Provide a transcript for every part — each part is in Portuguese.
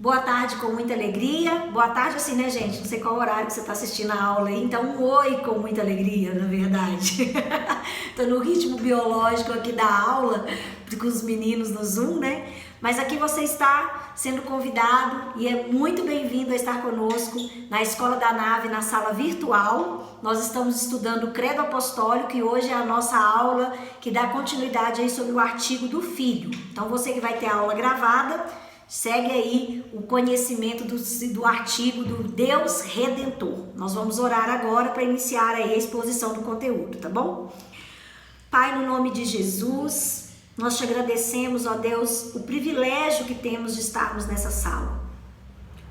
Boa tarde com muita alegria. Boa tarde assim, né, gente? Não sei qual horário que você está assistindo a aula aí. Então, um oi com muita alegria, na verdade. Tô no ritmo biológico aqui da aula com os meninos no Zoom, né? Mas aqui você está sendo convidado e é muito bem-vindo a estar conosco na Escola da Nave, na sala virtual. Nós estamos estudando o Credo Apostólico e hoje é a nossa aula que dá continuidade aí sobre o artigo do Filho. Então, você que vai ter a aula gravada, segue aí o conhecimento do artigo do Deus Redentor. Nós vamos orar agora para iniciar aí a exposição do conteúdo, tá bom? Pai, no nome de Jesus, nós te agradecemos, ó Deus, o privilégio que temos de estarmos nessa sala.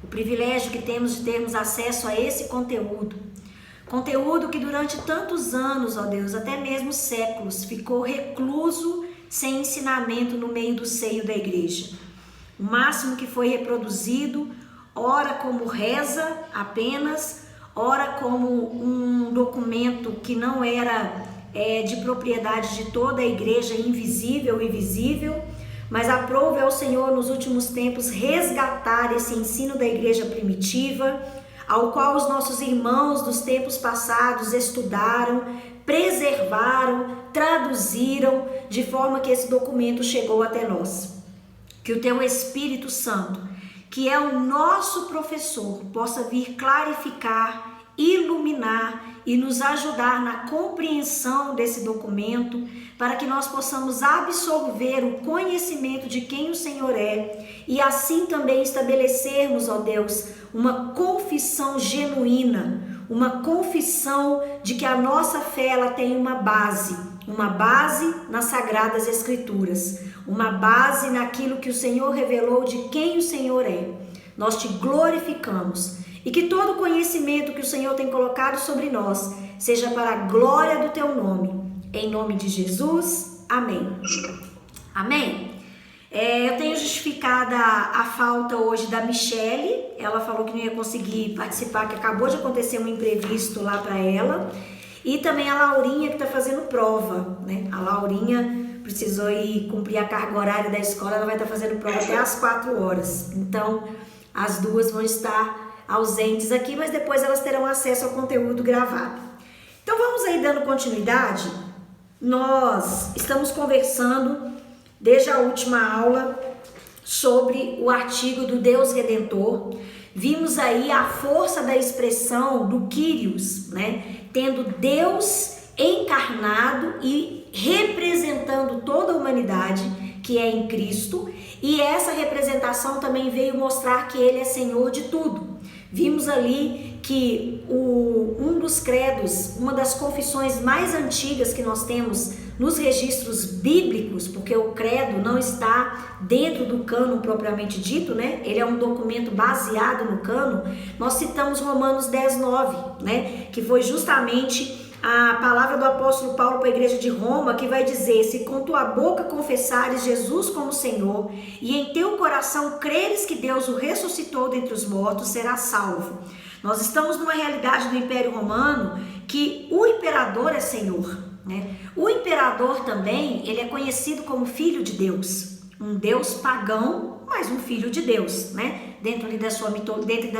O privilégio que temos de termos acesso a esse conteúdo. Conteúdo que durante tantos anos, ó Deus, até mesmo séculos, ficou recluso, sem ensinamento no meio do seio da igreja. O máximo que foi reproduzido, ora como reza apenas, ora como um documento que não era de propriedade de toda a igreja, invisível e visível, mas aprove ao Senhor nos últimos tempos resgatar esse ensino da igreja primitiva, ao qual os nossos irmãos dos tempos passados estudaram, preservaram, traduziram, de forma que esse documento chegou até nós. Que o teu Espírito Santo, que é o nosso professor, possa vir clarificar, iluminar e nos ajudar na compreensão desse documento, para que nós possamos absorver o conhecimento de quem o Senhor é e assim também estabelecermos, ó Deus, uma confissão genuína, uma confissão de que a nossa fé ela tem uma base nas Sagradas Escrituras, uma base naquilo que o Senhor revelou de quem o Senhor é. Nós te glorificamos e que todo conhecimento que o Senhor tem colocado sobre nós seja para a glória do teu nome. Em nome de Jesus, amém. Amém. Eu tenho justificado a falta hoje da Michele. Ela falou que não ia conseguir participar, que acabou de acontecer um imprevisto lá para ela. E também a Laurinha, que está fazendo prova, né? A Laurinha precisou ir cumprir a carga horária da escola, ela vai estar fazendo prova até às 4 horas. Então, as duas vão estar ausentes aqui, mas depois elas terão acesso ao conteúdo gravado. Então, vamos aí dando continuidade. Nós estamos conversando, desde a última aula, sobre o artigo do Deus Redentor. Vimos aí a força da expressão do Kyrios, né? Tendo Deus encarnado e representando toda a humanidade que é em Cristo, e essa representação também veio mostrar que Ele é Senhor de tudo. Vimos ali que um dos credos, uma das confissões mais antigas que nós temos nos registros bíblicos, porque o credo não está dentro do cânon propriamente dito, né? Ele é um documento baseado no cânon. Nós citamos Romanos 10:9, né? Que foi justamente a palavra do apóstolo Paulo para a igreja de Roma, que vai dizer: se com tua boca confessares Jesus como Senhor e em teu coração creres que Deus o ressuscitou dentre os mortos, serás salvo. Nós estamos numa realidade do Império Romano que o imperador é Senhor, né? O imperador também, ele é conhecido como filho de Deus, um Deus pagão, mas um filho de Deus, né? Dentro da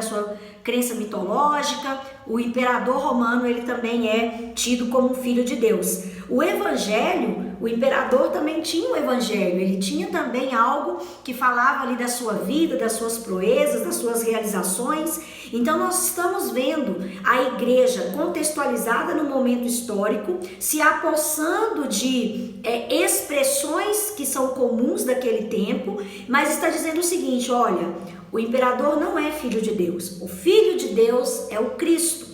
sua crença mitológica, o imperador romano, ele também é tido como filho de Deus. O evangelho, o imperador também tinha um evangelho, ele tinha também algo que falava ali da sua vida, das suas proezas, das suas realizações. Então nós estamos vendo a igreja contextualizada no momento histórico, se apossando de expressões que são comuns daquele tempo, mas está dizendo o seguinte: olha, o imperador não é filho de Deus, o filho de Deus é o Cristo,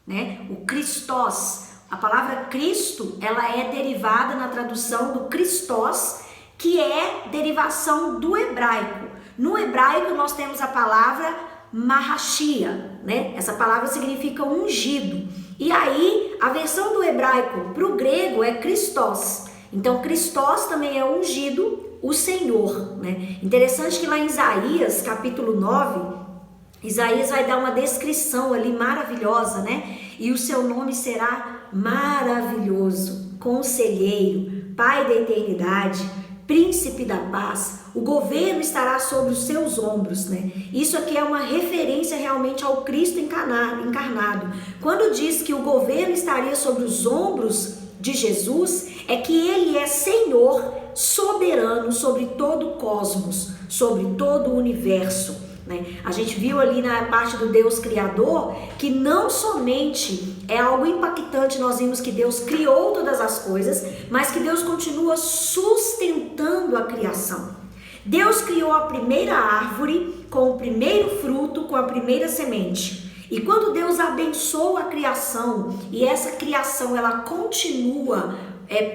né? O Christos. A palavra Cristo, ela é derivada na tradução do Christos, que é derivação do hebraico. No hebraico nós temos a palavra Mahashia, né? Essa palavra significa ungido. E aí a versão do hebraico para o grego é Christos. Então Christos também é ungido, o Senhor, né? Interessante que lá em Isaías, capítulo 9, Isaías vai dar uma descrição ali maravilhosa, né? E o seu nome será maravilhoso, conselheiro, Pai da eternidade, príncipe da paz, o governo estará sobre os seus ombros, né? Isso aqui é uma referência realmente ao Cristo encarnado. Quando diz que o governo estaria sobre os ombros de Jesus, é que ele é Senhor soberano sobre todo o cosmos, sobre todo o universo, né? A gente viu ali na parte do Deus Criador que não somente é algo impactante, nós vimos que Deus criou todas as coisas, mas que Deus continua sustentando a criação. Deus criou a primeira árvore com o primeiro fruto, com a primeira semente. E quando Deus abençoa a criação, e essa criação ela continua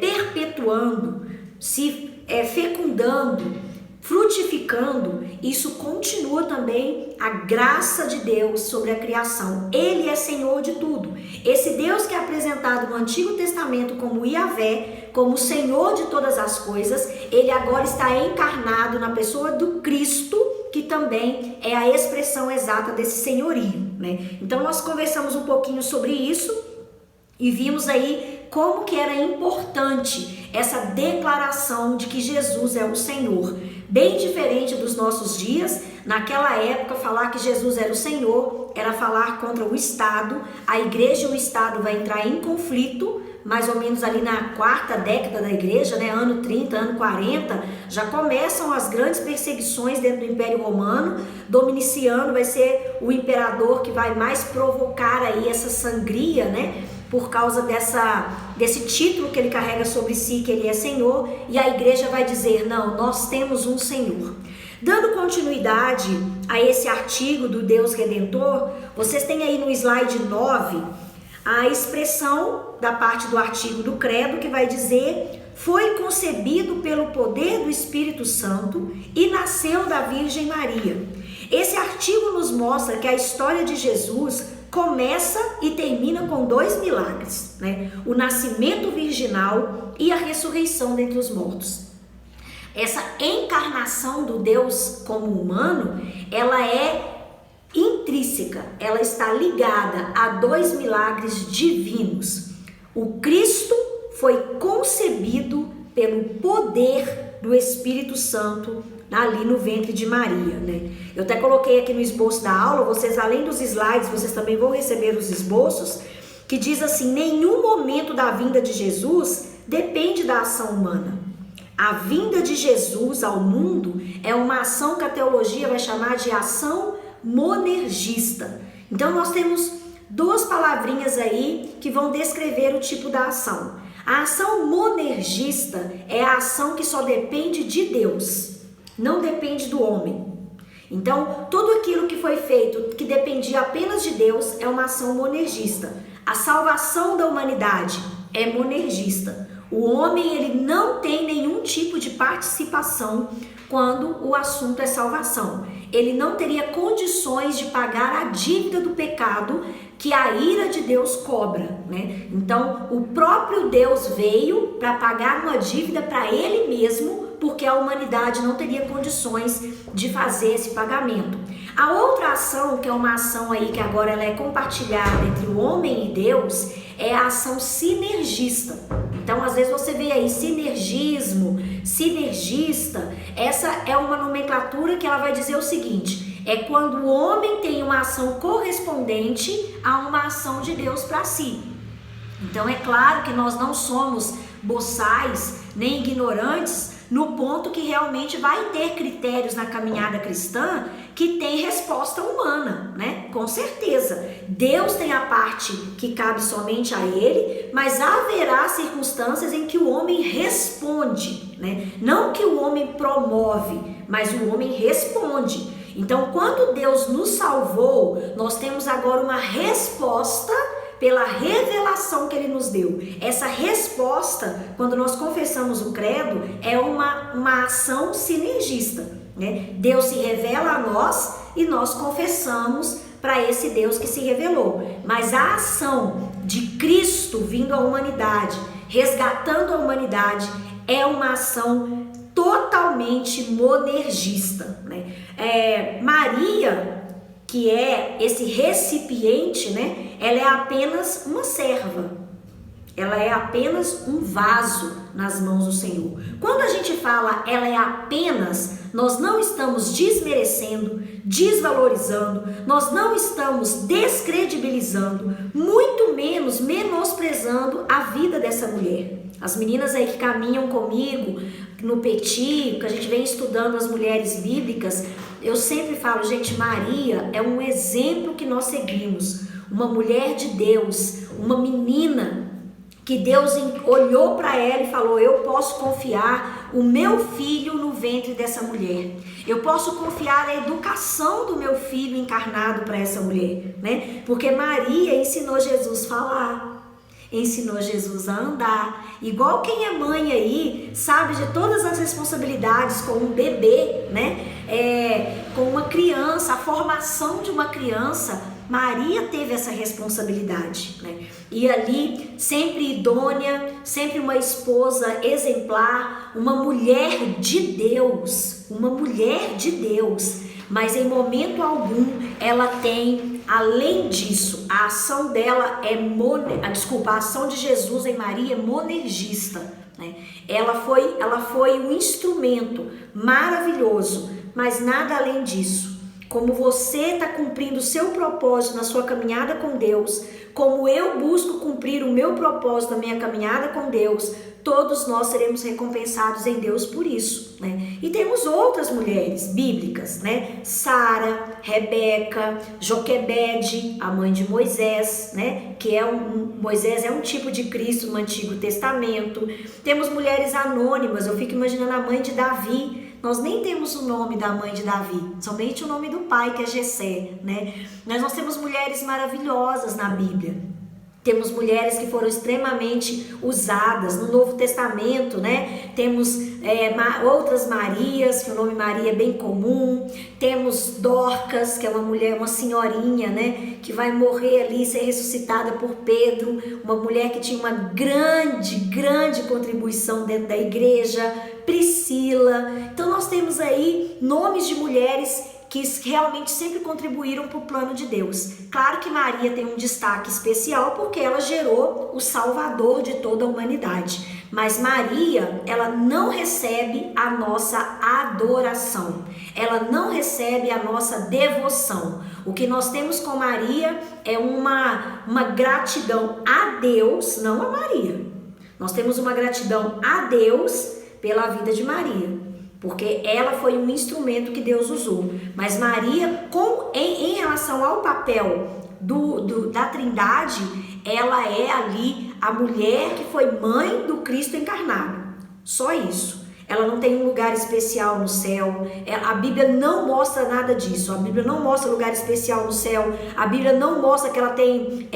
perpetuando, se fecundando, frutificando, isso continua também a graça de Deus sobre a criação. Ele é Senhor de tudo. Esse Deus que é apresentado no Antigo Testamento como Yahvé, como Senhor de todas as coisas, ele agora está encarnado na pessoa do Cristo, que também é a expressão exata desse senhorio, né? Então nós conversamos um pouquinho sobre isso e vimos aí como que era importante essa declaração de que Jesus é o Senhor. Bem diferente dos nossos dias. Naquela época, falar que Jesus era o Senhor era falar contra o Estado. A igreja e o Estado vai entrar em conflito, mais ou menos ali na quarta década da igreja, né? Ano 30, ano 40, já começam as grandes perseguições dentro do Império Romano. Dominiciano vai ser o imperador que vai mais provocar aí essa sangria, né? Por causa desse título que ele carrega sobre si, que ele é Senhor, e a igreja vai dizer, não, nós temos um Senhor. Dando continuidade a esse artigo do Deus Redentor, vocês têm aí no slide 9 a expressão da parte do artigo do credo que vai dizer, foi concebido pelo poder do Espírito Santo e nasceu da Virgem Maria. Esse artigo nos mostra que a história de Jesus começa e termina com dois milagres, né? O nascimento virginal e a ressurreição dentre os mortos. Essa encarnação do Deus como humano, ela é intrínseca, ela está ligada a dois milagres divinos. O Cristo foi concebido pelo poder do Espírito Santo ali no ventre de Maria, né? Eu até coloquei aqui no esboço da aula, vocês além dos slides, vocês também vão receber os esboços, que diz assim, nenhum momento da vinda de Jesus depende da ação humana. A vinda de Jesus ao mundo é uma ação que a teologia vai chamar de ação monergista. Então nós temos duas palavrinhas aí que vão descrever o tipo da ação. A ação monergista é a ação que só depende de Deus, não depende do homem. Então, tudo aquilo que foi feito, que dependia apenas de Deus, é uma ação monergista. A salvação da humanidade é monergista. O homem, ele não tem nenhum tipo de participação quando o assunto é salvação. Ele não teria condições de pagar a dívida do pecado que a ira de Deus cobra, né? Então, o próprio Deus veio para pagar uma dívida para ele mesmo, porque a humanidade não teria condições de fazer esse pagamento. A outra ação, que é uma ação aí que agora ela é compartilhada entre o homem e Deus, é a ação sinergista. Então, às vezes você vê aí sinergismo, sinergista, essa é uma nomenclatura que ela vai dizer o seguinte, é quando o homem tem uma ação correspondente a uma ação de Deus para si. Então, é claro que nós não somos boçais, nem ignorantes, no ponto que realmente vai ter critérios na caminhada cristã que tem resposta humana, né? Com certeza. Deus tem a parte que cabe somente a ele, mas haverá circunstâncias em que o homem responde, né? Não que o homem promove, mas o homem responde. Então, quando Deus nos salvou, nós temos agora uma resposta pela revelação que ele nos deu. Essa resposta, quando nós confessamos o credo, é uma ação sinergista, né? Deus se revela a nós e nós confessamos para esse Deus que se revelou. Mas a ação de Cristo vindo à humanidade, resgatando a humanidade, é uma ação totalmente monergista, né? Maria, que é esse recipiente, né? Ela é apenas uma serva. ela é apenas um vaso nas mãos do Senhor. Quando a gente fala ela é apenas, nós não estamos desmerecendo, desvalorizando, nós não estamos descredibilizando, muito menos menosprezando a vida dessa mulher. As meninas aí que caminham comigo no Petit, que a gente vem estudando as mulheres bíblicas, eu sempre falo, gente, Maria é um exemplo que nós seguimos. Uma mulher de Deus, uma menina que Deus olhou para ela e falou, eu posso confiar o meu filho no ventre dessa mulher. Eu posso confiar a educação do meu filho encarnado para essa mulher, né? Porque Maria ensinou Jesus a falar, ensinou Jesus a andar. Igual quem é mãe aí, sabe de todas as responsabilidades com um bebê, né? Com uma criança, a formação de uma criança. Maria teve essa responsabilidade, né? E ali, sempre idônea, sempre uma esposa exemplar, uma mulher de Deus, mas em momento algum ela tem, além disso, a ação dela a ação de Jesus em Maria é monergista, né? Ela foi um instrumento maravilhoso, mas nada além disso. Como você está cumprindo o seu propósito na sua caminhada com Deus, como eu busco cumprir o meu propósito na minha caminhada com Deus, todos nós seremos recompensados em Deus por isso, né? E temos outras mulheres bíblicas, né? Sara, Rebeca, Joquebede, a mãe de Moisés, né? Que Moisés é um tipo de Cristo no Antigo Testamento. Temos mulheres anônimas, eu fico imaginando a mãe de Davi. Nós nem temos o nome da mãe de Davi, somente o nome do pai, que é Jessé, né? Mas nós temos mulheres maravilhosas na Bíblia. Temos mulheres que foram extremamente usadas no Novo Testamento, né? Temos outras Marias, que o nome Maria é bem comum. Temos Dorcas, que é uma mulher, uma senhorinha, né? Que vai morrer ali, ser ressuscitada por Pedro. Uma mulher que tinha uma grande contribuição dentro da igreja. Priscila. Então nós temos aí nomes de mulheres que realmente sempre contribuíram para o plano de Deus. Claro que Maria tem um destaque especial porque ela gerou o Salvador de toda a humanidade. Mas Maria, ela não recebe a nossa adoração. Ela não recebe a nossa devoção. O que nós temos com Maria é uma gratidão a Deus, não a Maria. Nós temos uma gratidão a Deus pela vida de Maria. Porque ela foi um instrumento que Deus usou. Mas Maria, em relação ao papel da Trindade, ela é ali a mulher que foi mãe do Cristo encarnado. Só isso. Ela não tem um lugar especial no céu. A Bíblia não mostra nada disso. A Bíblia não mostra lugar especial no céu. A Bíblia não mostra que ela tem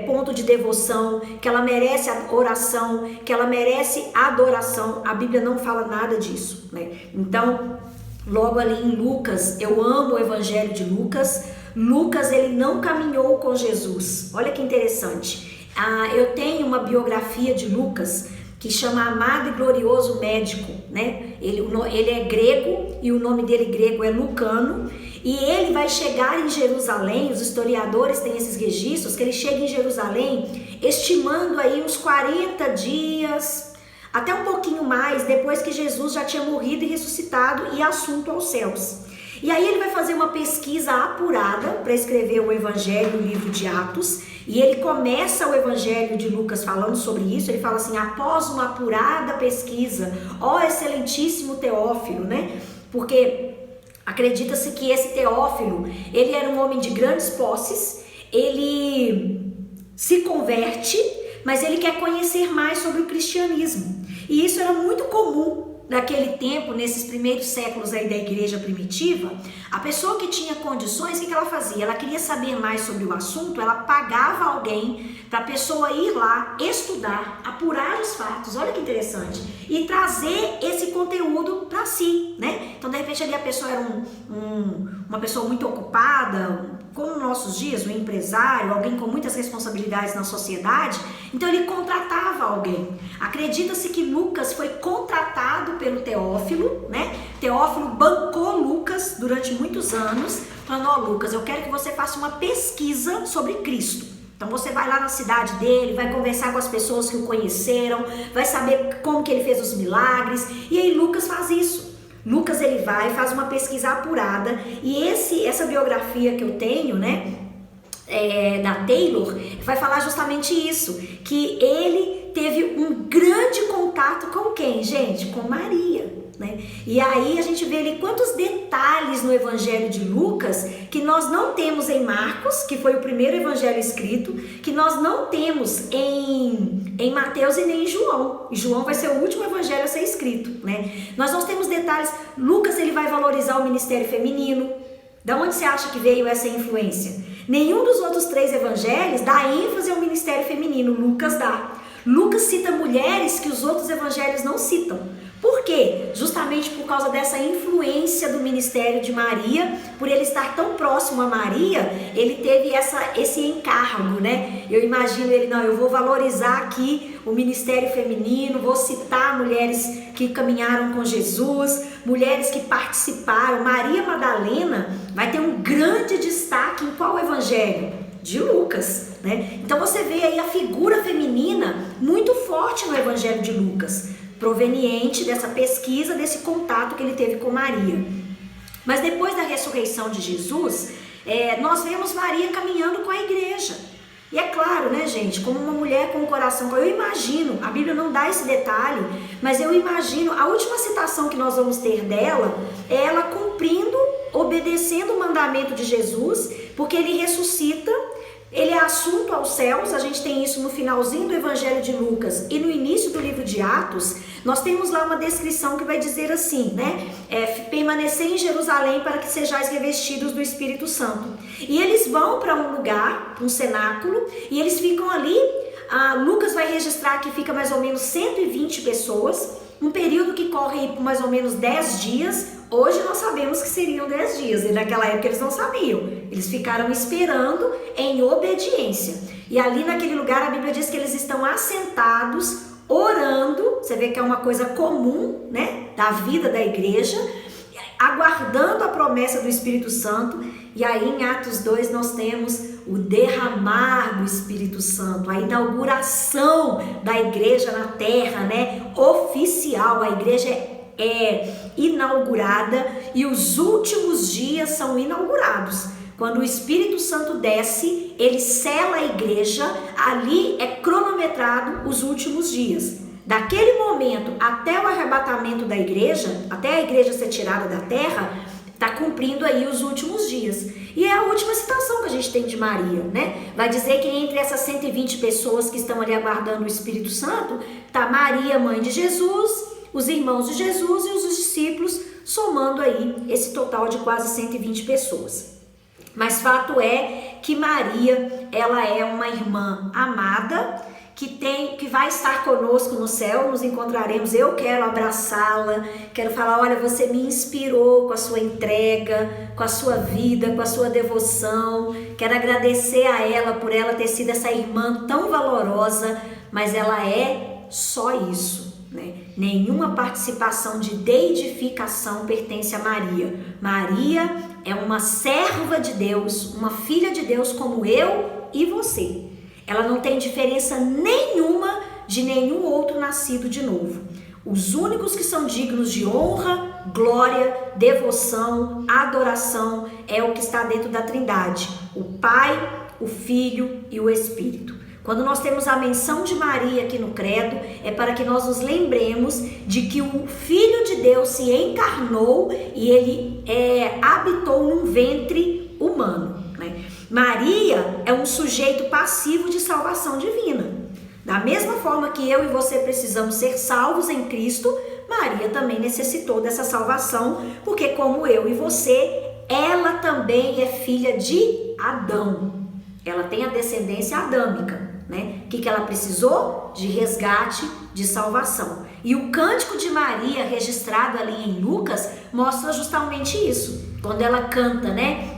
ponto de devoção, que ela merece a oração, que ela merece adoração. A Bíblia não fala nada disso, né? Então, logo ali em Lucas, eu amo o Evangelho de Lucas. Lucas, ele não caminhou com Jesus. Olha que interessante. Eu tenho uma biografia de Lucas que chama Amado e Glorioso Médico, né? Ele é grego e o nome dele grego é Lucano, e ele vai chegar em Jerusalém. Os historiadores têm esses registros que ele chega em Jerusalém estimando aí uns 40 dias, até um pouquinho mais, depois que Jesus já tinha morrido e ressuscitado e assunto aos céus. E aí ele vai fazer uma pesquisa apurada para escrever o Evangelho, o livro de Atos, e ele começa o Evangelho de Lucas falando sobre isso. Ele fala assim: após uma apurada pesquisa, ó excelentíssimo Teófilo, né? Porque acredita-se que esse Teófilo, ele era um homem de grandes posses, ele se converte, mas ele quer conhecer mais sobre o cristianismo. E isso era muito comum naquele tempo, nesses primeiros séculos aí da igreja primitiva. A pessoa que tinha condições, o que ela fazia? Ela queria saber mais sobre o assunto, ela pagava alguém para a pessoa ir lá, estudar, apurar os fatos, olha que interessante, e trazer esse conteúdo para si, né? Então, de repente, ali a pessoa era uma pessoa muito ocupada, como nos nossos dias, um empresário, alguém com muitas responsabilidades na sociedade, então ele contratava alguém. Acredita-se que Lucas foi contratado pelo Teófilo, né? Teófilo bancou Lucas durante muitos anos, falando: ó, Lucas, eu quero que você faça uma pesquisa sobre Cristo. Então você vai lá na cidade dele, vai conversar com as pessoas que o conheceram, vai saber como que ele fez os milagres. E aí Lucas faz isso. Lucas ele vai, faz uma pesquisa apurada, e essa biografia que eu tenho, né, da Taylor, vai falar justamente isso, que ele teve um grande contato com quem, gente? Com Maria, né? E aí a gente vê ali quantos detalhes no Evangelho de Lucas que nós não temos em Marcos, que foi o primeiro evangelho escrito, que nós não temos em Mateus e nem em João. E João vai ser o último evangelho a ser escrito, né? Nós não temos detalhes. Lucas ele vai valorizar o ministério feminino. Da onde você acha que veio essa influência? Nenhum dos outros 3 evangelhos dá ênfase ao ministério feminino. Lucas dá. Lucas cita mulheres que os outros evangelhos não citam. Por quê? Justamente por causa dessa influência do ministério de Maria, por ele estar tão próximo a Maria, ele teve esse encargo, né? Eu imagino ele, não, eu vou valorizar aqui o ministério feminino, vou citar mulheres que caminharam com Jesus, mulheres que participaram. Maria Madalena vai ter um grande destaque em qual evangelho? De Lucas, né? Então você vê aí a figura feminina muito forte no evangelho de Lucas, proveniente dessa pesquisa, desse contato que ele teve com Maria. Mas depois da ressurreição de Jesus, nós vemos Maria caminhando com a igreja. E é claro, né, gente, como uma mulher com o coração, eu imagino, a Bíblia não dá esse detalhe, mas eu imagino, a última citação que nós vamos ter dela é ela cumprindo, obedecendo o mandamento de Jesus, porque ele ressuscita, ele é assunto aos céus. A gente tem isso no finalzinho do Evangelho de Lucas e no início do livro de Atos. Nós temos lá uma descrição que vai dizer assim, né? Permanecer em Jerusalém para que sejais revestidos do Espírito Santo. E eles vão para um lugar, um cenáculo, e eles ficam ali. Lucas vai registrar que fica mais ou menos 120 pessoas, um período que corre por mais ou menos 10 dias. Hoje nós sabemos que seriam 10 dias, e naquela época eles não sabiam. Eles ficaram esperando em obediência. E ali naquele lugar a Bíblia diz que eles estão assentados, orando. Você vê que é uma coisa comum, né, da vida da igreja, aguardando a promessa do Espírito Santo. E aí em Atos 2 nós temos o derramar do Espírito Santo, a inauguração da igreja na terra, né, oficial. A igreja é inaugurada e os últimos dias são inaugurados. Quando o Espírito Santo desce, ele sela a igreja, ali é cronometrado os últimos dias. Daquele momento até o arrebatamento da igreja, até a igreja ser tirada da terra, está cumprindo aí os últimos dias. E é a última citação que a gente tem de Maria, né? Vai dizer que entre essas 120 pessoas que estão ali aguardando o Espírito Santo, está Maria, mãe de Jesus, os irmãos de Jesus e os discípulos, somando aí esse total de quase 120 pessoas. Mas fato é que Maria, ela é uma irmã amada, que vai estar conosco no céu, nos encontraremos. Eu quero abraçá-la, quero falar, olha, você me inspirou com a sua entrega, com a sua vida, com a sua devoção. Quero agradecer a ela por ela ter sido essa irmã tão valorosa, mas ela é só isso, né? Nenhuma participação de deidificação pertence a Maria. Maria é uma serva de Deus, uma filha de Deus como eu e você. Ela não tem diferença nenhuma de nenhum outro nascido de novo. Os únicos que são dignos de honra, glória, devoção, adoração é o que está dentro da Trindade: o Pai, o Filho e o Espírito. Quando nós temos a menção de Maria aqui no credo, é para que nós nos lembremos de que o Filho de Deus se encarnou e ele habitou num ventre humano, né? Maria é um sujeito passivo de salvação divina. Da mesma forma que eu e você precisamos ser salvos em Cristo, Maria também necessitou dessa salvação, porque como eu e você, ela também é filha de Adão. Ela tem a descendência adâmica, né? O que ela precisou? De resgate, de salvação. E o cântico de Maria, registrado ali em Lucas, mostra justamente isso. Quando ela canta, né?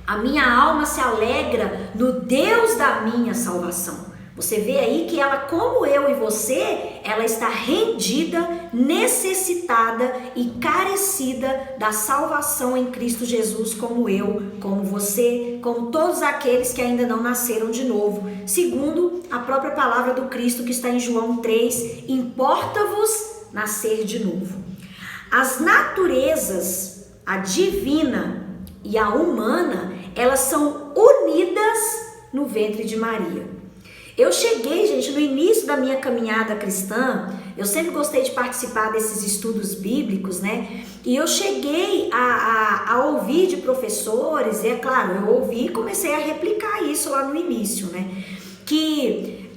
A minha alma se alegra no Deus da minha salvação. Você vê aí que ela, como eu e você, ela está rendida, necessitada e carecida da salvação em Cristo Jesus, como eu, como você, como todos aqueles que ainda não nasceram de novo. Segundo a própria palavra do Cristo que está em João 3, importa-vos nascer de novo. As naturezas, a divina e a humana, elas são unidas no ventre de Maria. Eu cheguei, gente, no início da minha caminhada cristã, eu sempre gostei de participar desses estudos bíblicos, né? E eu cheguei a ouvir de professores, e é claro, eu ouvi e comecei a replicar isso lá no início, né? Que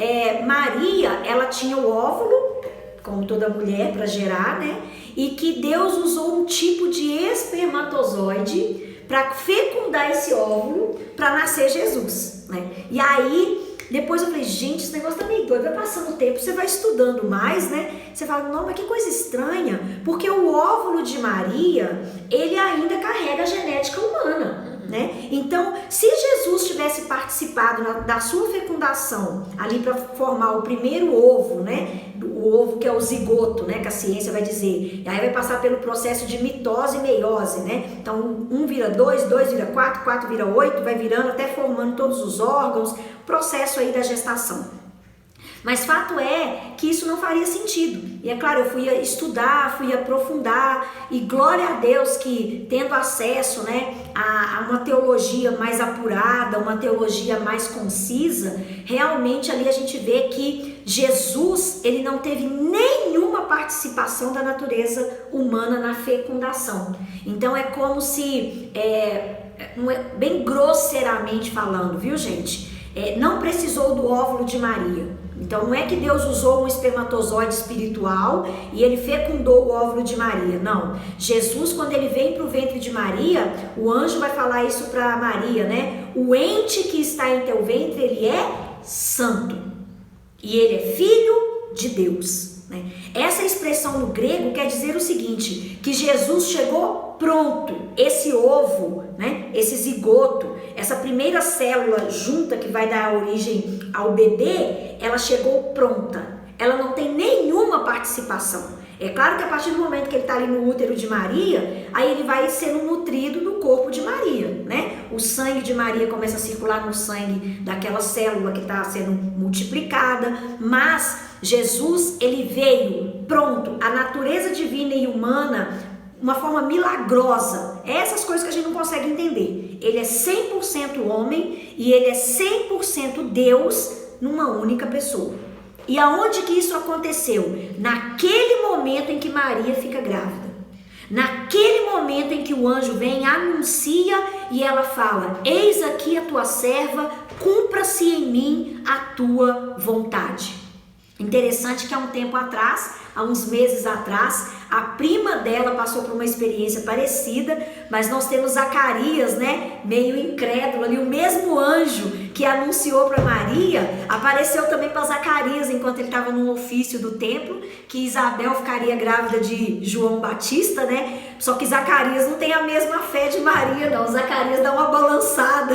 Maria, ela tinha o óvulo, como toda mulher, para gerar, né? E que Deus usou um tipo de espermatozoide para fecundar esse óvulo, para nascer Jesus, né? E aí, depois eu falei, gente, esse negócio tá meio doido, vai passando o tempo, você vai estudando mais, né? Você fala, não, mas que coisa estranha, porque o óvulo de Maria, ele ainda carrega a genética humana, né? Então, se Jesus tivesse participado da sua fecundação, ali para formar o primeiro ovo, né? O ovo que é o zigoto, né? Que a ciência vai dizer. E aí vai passar pelo processo de mitose e meiose, né? Então, 1 vira 2, 2 vira 4, 4 vira 8, vai virando até formando todos os órgãos, processo aí da gestação. Mas fato é que isso não faria sentido. E é claro, eu fui estudar, fui aprofundar, e glória a Deus que, tendo acesso, né, a uma teologia mais apurada, uma teologia mais concisa, realmente ali a gente vê que Jesus, ele não teve nenhuma participação da natureza humana na fecundação. Então é como se, bem grosseiramente falando, viu, gente? Não precisou do óvulo de Maria. Então não é que Deus usou um espermatozoide espiritual e ele fecundou o óvulo de Maria, não. Jesus, quando ele vem para o ventre de Maria, o anjo vai falar isso para Maria, né? O ente que está em teu ventre, ele é santo e ele é filho de Deus, né? Essa expressão no grego quer dizer o seguinte, que Jesus chegou pronto, esse ovo, né? Esse zigoto, essa primeira célula junta que vai dar origem ao bebê, ela chegou pronta, ela não tem nenhuma participação. É claro que a partir do momento que ele está ali no útero de Maria, aí ele vai sendo nutrido no corpo de Maria, né? O sangue de Maria começa a circular no sangue daquela célula que está sendo multiplicada, mas Jesus, ele veio pronto, a natureza divina e humana, uma forma milagrosa. Essas coisas que a gente não consegue entender. Ele é 100% homem e ele é 100% Deus numa única pessoa. E aonde que isso aconteceu? Naquele momento em que Maria fica grávida. Naquele momento em que o anjo vem, anuncia e ela fala: eis aqui a tua serva, cumpra-se em mim a tua vontade. Interessante que há um tempo atrás, há uns meses atrás, a prima dela passou por uma experiência parecida, mas nós temos Zacarias, né, meio incrédulo ali, o mesmo anjo que anunciou para Maria, apareceu também para Zacarias enquanto ele estava no ofício do templo, que Isabel ficaria grávida de João Batista, né, só que Zacarias não tem a mesma fé de Maria não, Zacarias dá uma balançada.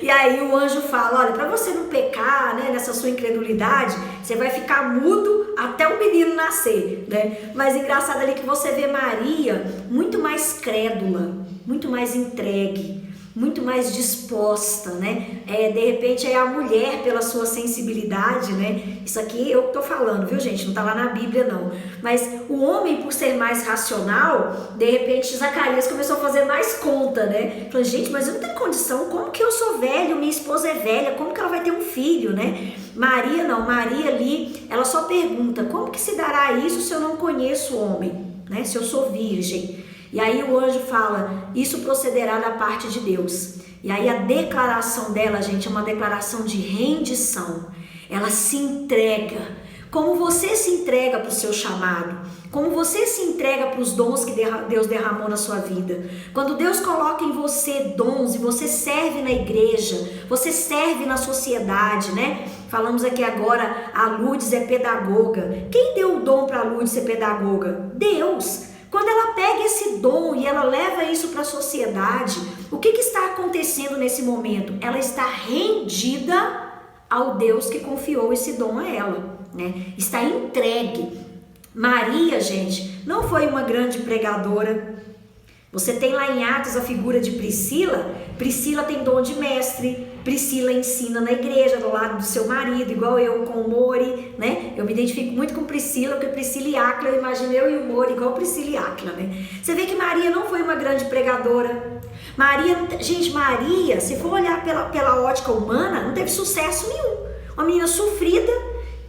E aí o anjo fala, olha, para você não pecar, né, nessa sua incredulidade, você vai ficar mudo até o menino nascer, né? Mas engraçado ali que você vê Maria muito mais crédula, muito mais entregue, muito mais disposta, né? De repente é a mulher pela sua sensibilidade, né? Isso aqui eu tô falando, viu, gente? Não tá lá na Bíblia, não. Mas o homem, por ser mais racional, de repente Zacarias começou a fazer mais conta, né? Falou, gente, mas eu não tenho condição, como que eu sou velho, minha esposa é velha, como que ela vai ter um filho, né? Maria não, Maria ali, ela só pergunta, como que se dará isso se eu não conheço o homem, né? Se eu sou virgem. E aí o anjo fala, isso procederá da parte de Deus. E aí a declaração dela, gente, é uma declaração de rendição. Ela se entrega. Como você se entrega para o seu chamado. Como você se entrega para os dons que Deus derramou na sua vida. Quando Deus coloca em você dons e você serve na igreja, você serve na sociedade, né? Falamos aqui agora, a Lourdes é pedagoga. Quem deu o dom para a Lourdes ser pedagoga? Deus. Quando ela pega esse dom e ela leva isso para a sociedade, o que está acontecendo nesse momento? Ela está rendida ao Deus que confiou esse dom a ela, né? Está entregue. Maria, gente, não foi uma grande pregadora. Você tem lá em Atos a figura de Priscila. Priscila tem dom de mestre. Priscila ensina na igreja, do lado do seu marido, igual eu com o Mori, né? Eu me identifico muito com Priscila, porque Priscila e Áquila, eu imagino eu e o Mori igual Priscila e Áquila, né? Você vê que Maria não foi uma grande pregadora. Maria, gente, Maria, se for olhar pela ótica humana, não teve sucesso nenhum. Uma menina sofrida,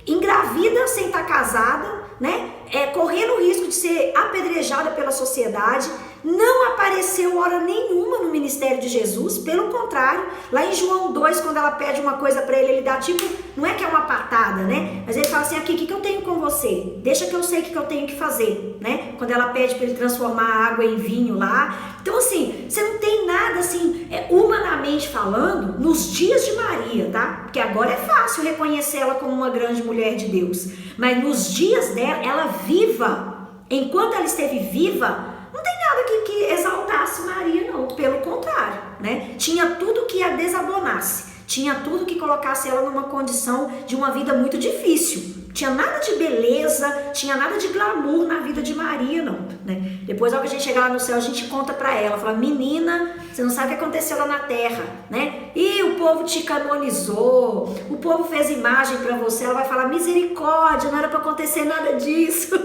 engravida sem estar casada, né? Correndo o risco de ser apedrejada pela sociedade, não apareceu hora nenhuma no ministério de Jesus, pelo contrário, lá em João 2, quando ela pede uma coisa para ele dá tipo, não é que é uma patada, né? Mas ele fala assim, aqui, o que eu tenho com você? Deixa que eu sei o que eu tenho que fazer, né? Quando ela pede para ele transformar a água em vinho lá. Então assim, você não tem nada assim, humanamente falando, nos dias de Maria, tá? Porque agora é fácil reconhecer ela como uma grande mulher de Deus, mas nos dias dela, ela viva, enquanto ela esteve viva, não tem nada que exaltasse Maria, não. Pelo contrário, né? Tinha tudo que a desabonasse. Tinha tudo que colocasse ela numa condição de uma vida muito difícil. Tinha nada de beleza, tinha nada de glamour na vida de Maria, não, né? Depois, ao que a gente chegar lá no céu, a gente conta pra ela, fala, menina, você não sabe o que aconteceu lá na terra, né? E o povo te canonizou, o povo fez imagem pra você. Ela vai falar, misericórdia, não era pra acontecer nada disso.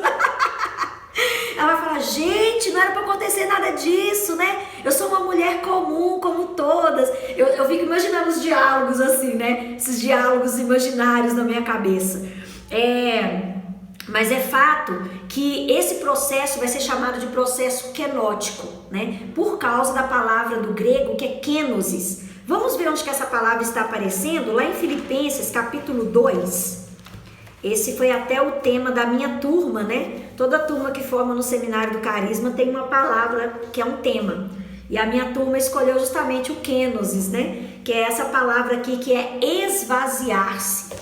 Ela vai falar, gente, não era pra acontecer nada disso, né? Eu sou uma mulher comum, como todas. Eu fico imaginando os diálogos assim, né? Esses diálogos imaginários na minha cabeça. Mas é fato que esse processo vai ser chamado de processo kenótico, né? Por causa da palavra do grego que é kenosis. Vamos ver onde que essa palavra está aparecendo? Lá em Filipenses, capítulo 2. Esse foi até o tema da minha turma, né? Toda turma que forma no Seminário do Carisma tem uma palavra que é um tema. E a minha turma escolheu justamente o kenosis, né? Que é essa palavra aqui que é esvaziar-se.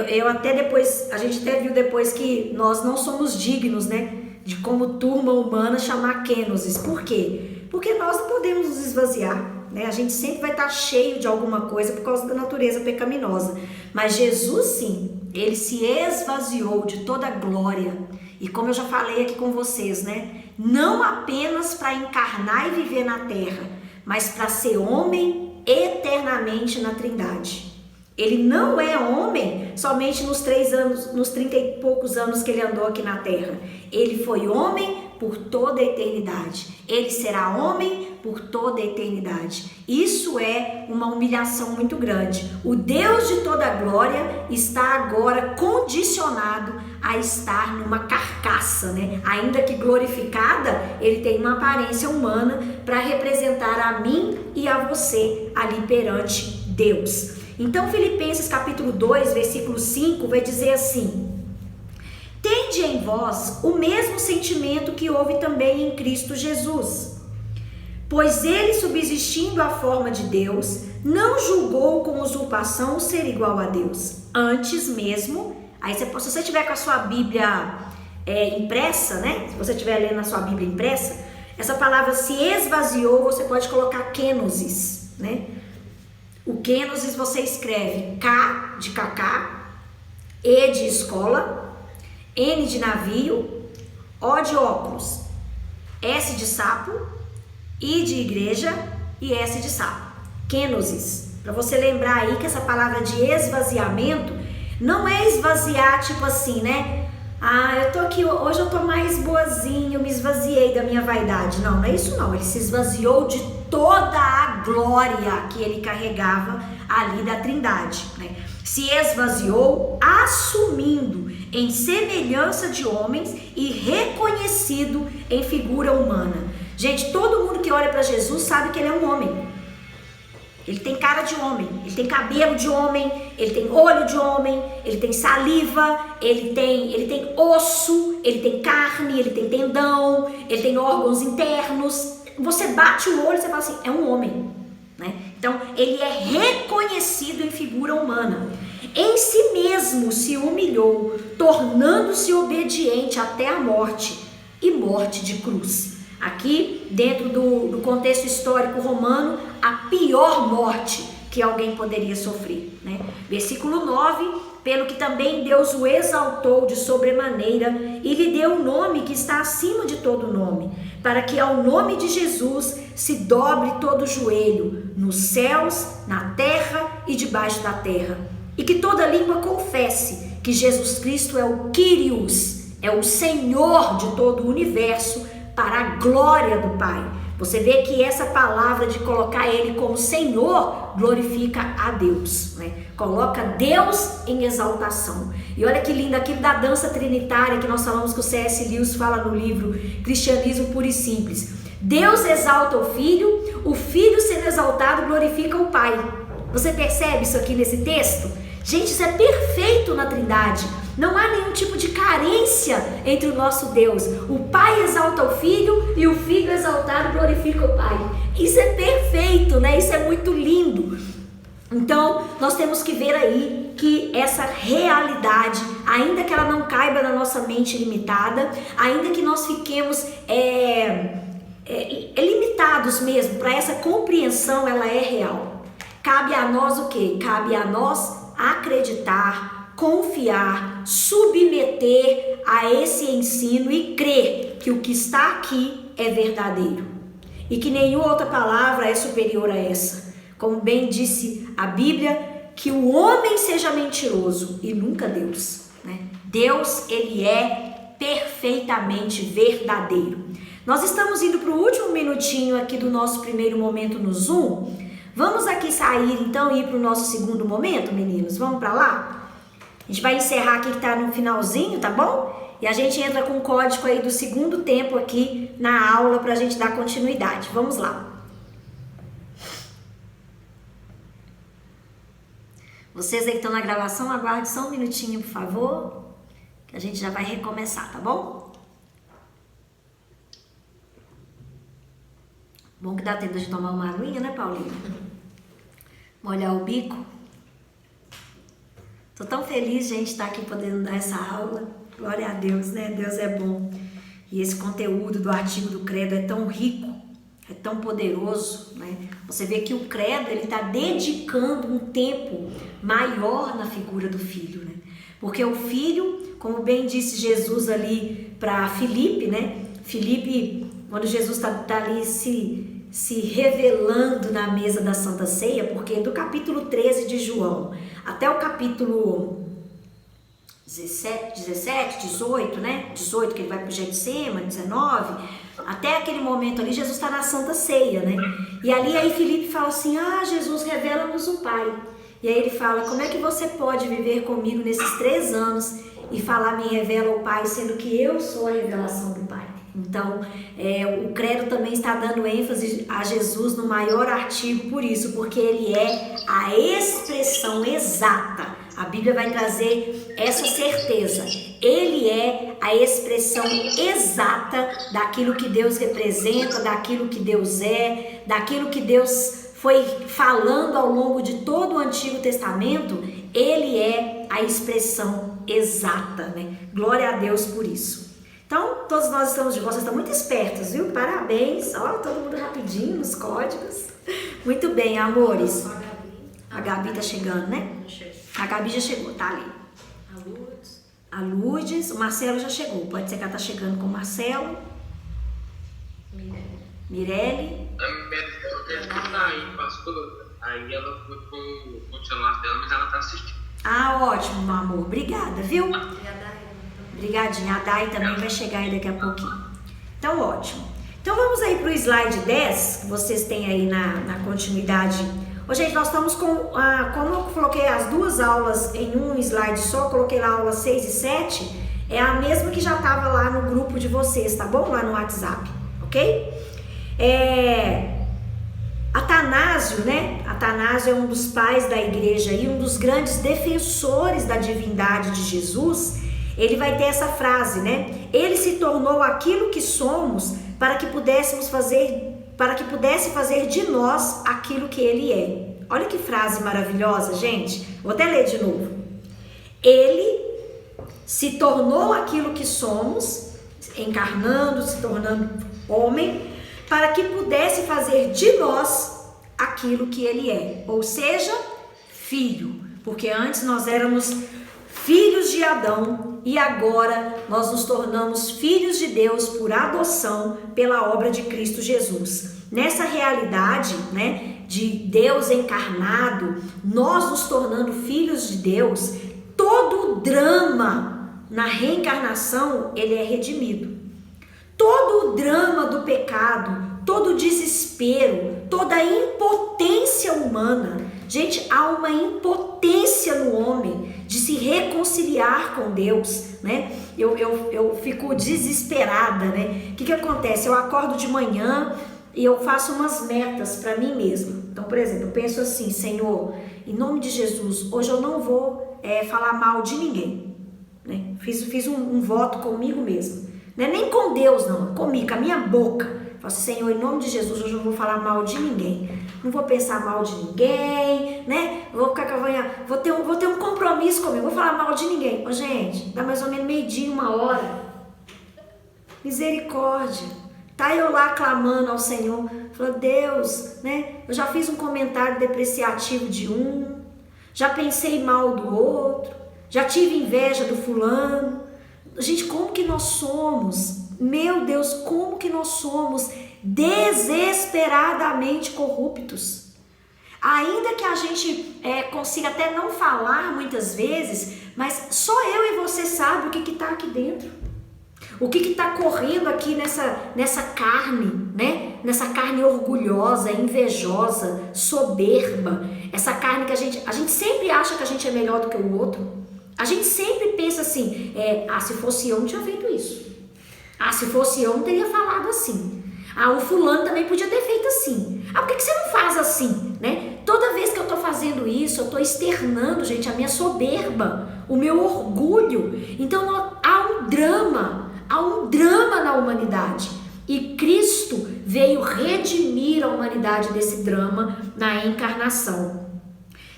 Eu até depois, a gente até viu depois que nós não somos dignos, né? De como turma humana chamar kenosis. Por quê? Porque nós não podemos nos esvaziar, né? A gente sempre vai estar cheio de alguma coisa por causa da natureza pecaminosa. Mas Jesus sim, ele se esvaziou de toda a glória. E como eu já falei aqui com vocês, né? Não apenas para encarnar e viver na terra, mas para ser homem eternamente na Trindade. Ele não é homem somente nos 30 e poucos anos que ele andou aqui na terra. Ele foi homem por toda a eternidade. Ele será homem por toda a eternidade. Isso é uma humilhação muito grande. O Deus de toda a glória está agora condicionado a estar numa carcaça, né? Ainda que glorificada, ele tem uma aparência humana para representar a mim e a você ali perante Deus. Então, Filipenses capítulo 2, versículo 5 vai dizer assim: tende em vós o mesmo sentimento que houve também em Cristo Jesus, pois ele, subsistindo à forma de Deus, não julgou com usurpação ser igual a Deus. Antes mesmo, aí se você tiver com a sua Bíblia impressa, né? Se você estiver lendo a sua Bíblia impressa, essa palavra se esvaziou, você pode colocar kenosis, né? O kenosis você escreve K de Kaká, E de escola, N de navio, O de óculos, S de sapo, I de igreja e S de sapo. Kenosis. Para você lembrar aí que essa palavra de esvaziamento não é esvaziar tipo assim, né? Ah, eu tô aqui, hoje eu tô mais boazinha, eu me esvaziei da minha vaidade. Não, não é isso não. Ele se esvaziou de toda a glória que ele carregava ali da Trindade, né? Se esvaziou assumindo em semelhança de homens e reconhecido em figura humana. Gente, todo mundo que olha para Jesus sabe que ele é um homem. Ele tem cara de homem, ele tem cabelo de homem, ele tem olho de homem, ele tem saliva, ele tem osso, ele tem carne, ele tem tendão, ele tem órgãos internos. Você bate o olho e você fala assim, é um homem, né? Então, ele é reconhecido em figura humana. Em si mesmo se humilhou, tornando-se obediente até a morte e morte de cruz. Aqui, dentro do contexto histórico romano, a pior morte que alguém poderia sofrer, né? Versículo 9, pelo que também Deus o exaltou de sobremaneira e lhe deu o nome que está acima de todo nome, para que ao nome de Jesus se dobre todo o joelho, nos céus, na terra e debaixo da terra, e que toda língua confesse que Jesus Cristo é o Kyrios, é o Senhor de todo o universo, para a glória do Pai. Você vê que essa palavra de colocar ele como Senhor glorifica a Deus, né? Coloca Deus em exaltação. E olha que lindo aquilo da dança trinitária que nós falamos, que o C.S. Lewis fala no livro Cristianismo Puro e Simples. Deus exalta o Filho sendo exaltado glorifica o Pai. Você percebe isso aqui nesse texto? Gente, isso é perfeito na Trindade. Não há nenhum tipo de carência entre o nosso Deus. O Pai exalta o Filho e o Filho exaltado glorifica o Pai. Isso é perfeito, né? Isso é muito lindo. Então, nós temos que ver aí que essa realidade, ainda que ela não caiba na nossa mente limitada, ainda que nós fiquemos limitados mesmo para essa compreensão, ela é real. Cabe a nós o quê? Cabe a nós acreditar, confiar, submeter a esse ensino e crer que o que está aqui é verdadeiro e que nenhuma outra palavra é superior a essa. Como bem disse a Bíblia, que o homem seja mentiroso e nunca Deus, né? Deus, ele é perfeitamente verdadeiro. Nós estamos indo para o último minutinho aqui do nosso primeiro momento no Zoom. Vamos aqui sair então e ir para o nosso segundo momento, meninos? Vamos para lá? A gente vai encerrar aqui que está no finalzinho, tá bom? E a gente entra com o código aí do segundo tempo aqui na aula para a gente dar continuidade. Vamos lá. Vocês aí que estão na gravação, aguarde só um minutinho, por favor, que a gente já vai recomeçar, tá bom? Bom que dá tempo de tomar uma aguinha, né, Paulinha? Molhar o bico. Tô tão feliz, gente, de estar aqui podendo dar essa aula. Glória a Deus, né? Deus é bom. E esse conteúdo do artigo do credo é tão rico, é tão poderoso, né? Você vê que o credo, ele está dedicando um tempo maior na figura do filho, né? Porque o filho, como bem disse Jesus ali para Filipe, né? Filipe, quando Jesus está ali se revelando na mesa da Santa Ceia, porque do capítulo 13 de João até o capítulo 17, 18, né? 18 que ele vai para o Getsêmani, 19, até aquele momento ali Jesus está na Santa Ceia, né? E ali aí Filipe fala assim, Jesus, revela-nos o Pai. E aí ele fala, como é que você pode viver comigo nesses 3 anos e falar, me revela o Pai, sendo que eu sou a revelação do Pai? Então, o credo também está dando ênfase a Jesus no maior artigo por isso, porque ele é a expressão exata. A Bíblia vai trazer essa certeza. Ele é a expressão exata daquilo que Deus representa, daquilo que Deus é, daquilo que Deus foi falando ao longo de todo o Antigo Testamento. Ele é a expressão exata, né? Glória a Deus por isso. Então, todos nós estamos de volta, vocês estão muito espertos, viu? Parabéns, ó, todo mundo rapidinho nos códigos. Muito bem, amores. A Gabi tá chegando, né? A Gabi já chegou, tá ali. A Lourdes, o Marcelo já chegou, pode ser que ela tá chegando com o Marcelo. Mirelle. A Mirelle teve que sair, pastor. Aí ela foi com o celular dela, mas ela tá assistindo. Ah, ótimo, meu amor. Obrigada, viu? Obrigadinha. A Dai também vai chegar aí daqui a pouquinho. Então, ótimo. Então, vamos aí para o slide 10, que vocês têm aí na continuidade. Ô, gente, nós estamos com... como eu coloquei as 2 aulas em um slide só, coloquei lá a aula 6 e 7, é a mesma que já estava lá no grupo de vocês, tá bom? Lá no WhatsApp, ok? Atanásio, né? Atanásio é um dos pais da igreja e um dos grandes defensores da divindade de Jesus. Ele vai ter essa frase, né? Ele se tornou aquilo que somos para que pudesse fazer de nós aquilo que ele é. Olha que frase maravilhosa, gente. Vou até ler de novo. Ele se tornou aquilo que somos, encarnando, se tornando homem, para que pudesse fazer de nós aquilo que ele é, ou seja, filho, porque antes nós éramos filhos de Adão e agora nós nos tornamos filhos de Deus por adoção pela obra de Cristo Jesus. Nessa realidade, né, de Deus encarnado, nós nos tornando filhos de Deus, todo o drama na reencarnação, ele é redimido. Todo o drama do pecado, todo o desespero, toda a impotência humana. Gente, há uma impotência no homem de se reconciliar com Deus, né? Eu fico desesperada, né? O que acontece? Eu acordo de manhã e eu faço umas metas para mim mesma. Então, por exemplo, eu penso assim: Senhor, em nome de Jesus, hoje eu não vou falar mal de ninguém, né? Fiz um voto comigo mesmo. Não é nem com Deus, não, comigo, com a minha boca. Falo assim: Senhor, em nome de Jesus, hoje eu não vou falar mal de ninguém. Não vou pensar mal de ninguém, né? Vou ter um compromisso comigo, vou falar mal de ninguém. Ô, gente, dá mais ou menos meio-dia, 1 hora. Misericórdia. Tá eu lá clamando ao Senhor. Falou: Deus, né? Eu já fiz um comentário depreciativo de um. Já pensei mal do outro. Já tive inveja do fulano. Gente, como que nós somos? Meu Deus, como que nós somos desesperadamente corruptos. Ainda que a gente consiga até não falar muitas vezes, mas só eu e você sabe o que está aqui dentro. O que está correndo aqui nessa carne, né? Nessa carne orgulhosa, invejosa, soberba. Essa carne que a gente sempre acha que a gente é melhor do que o outro. A gente sempre pensa assim: se fosse eu não tinha feito isso. Se fosse eu não teria falado assim. O fulano também podia ter feito assim. Por que você não faz assim, né? Toda vez que eu tô fazendo isso, eu tô externando, gente, a minha soberba, o meu orgulho. Então há um drama na humanidade. E Cristo veio redimir a humanidade desse drama na encarnação.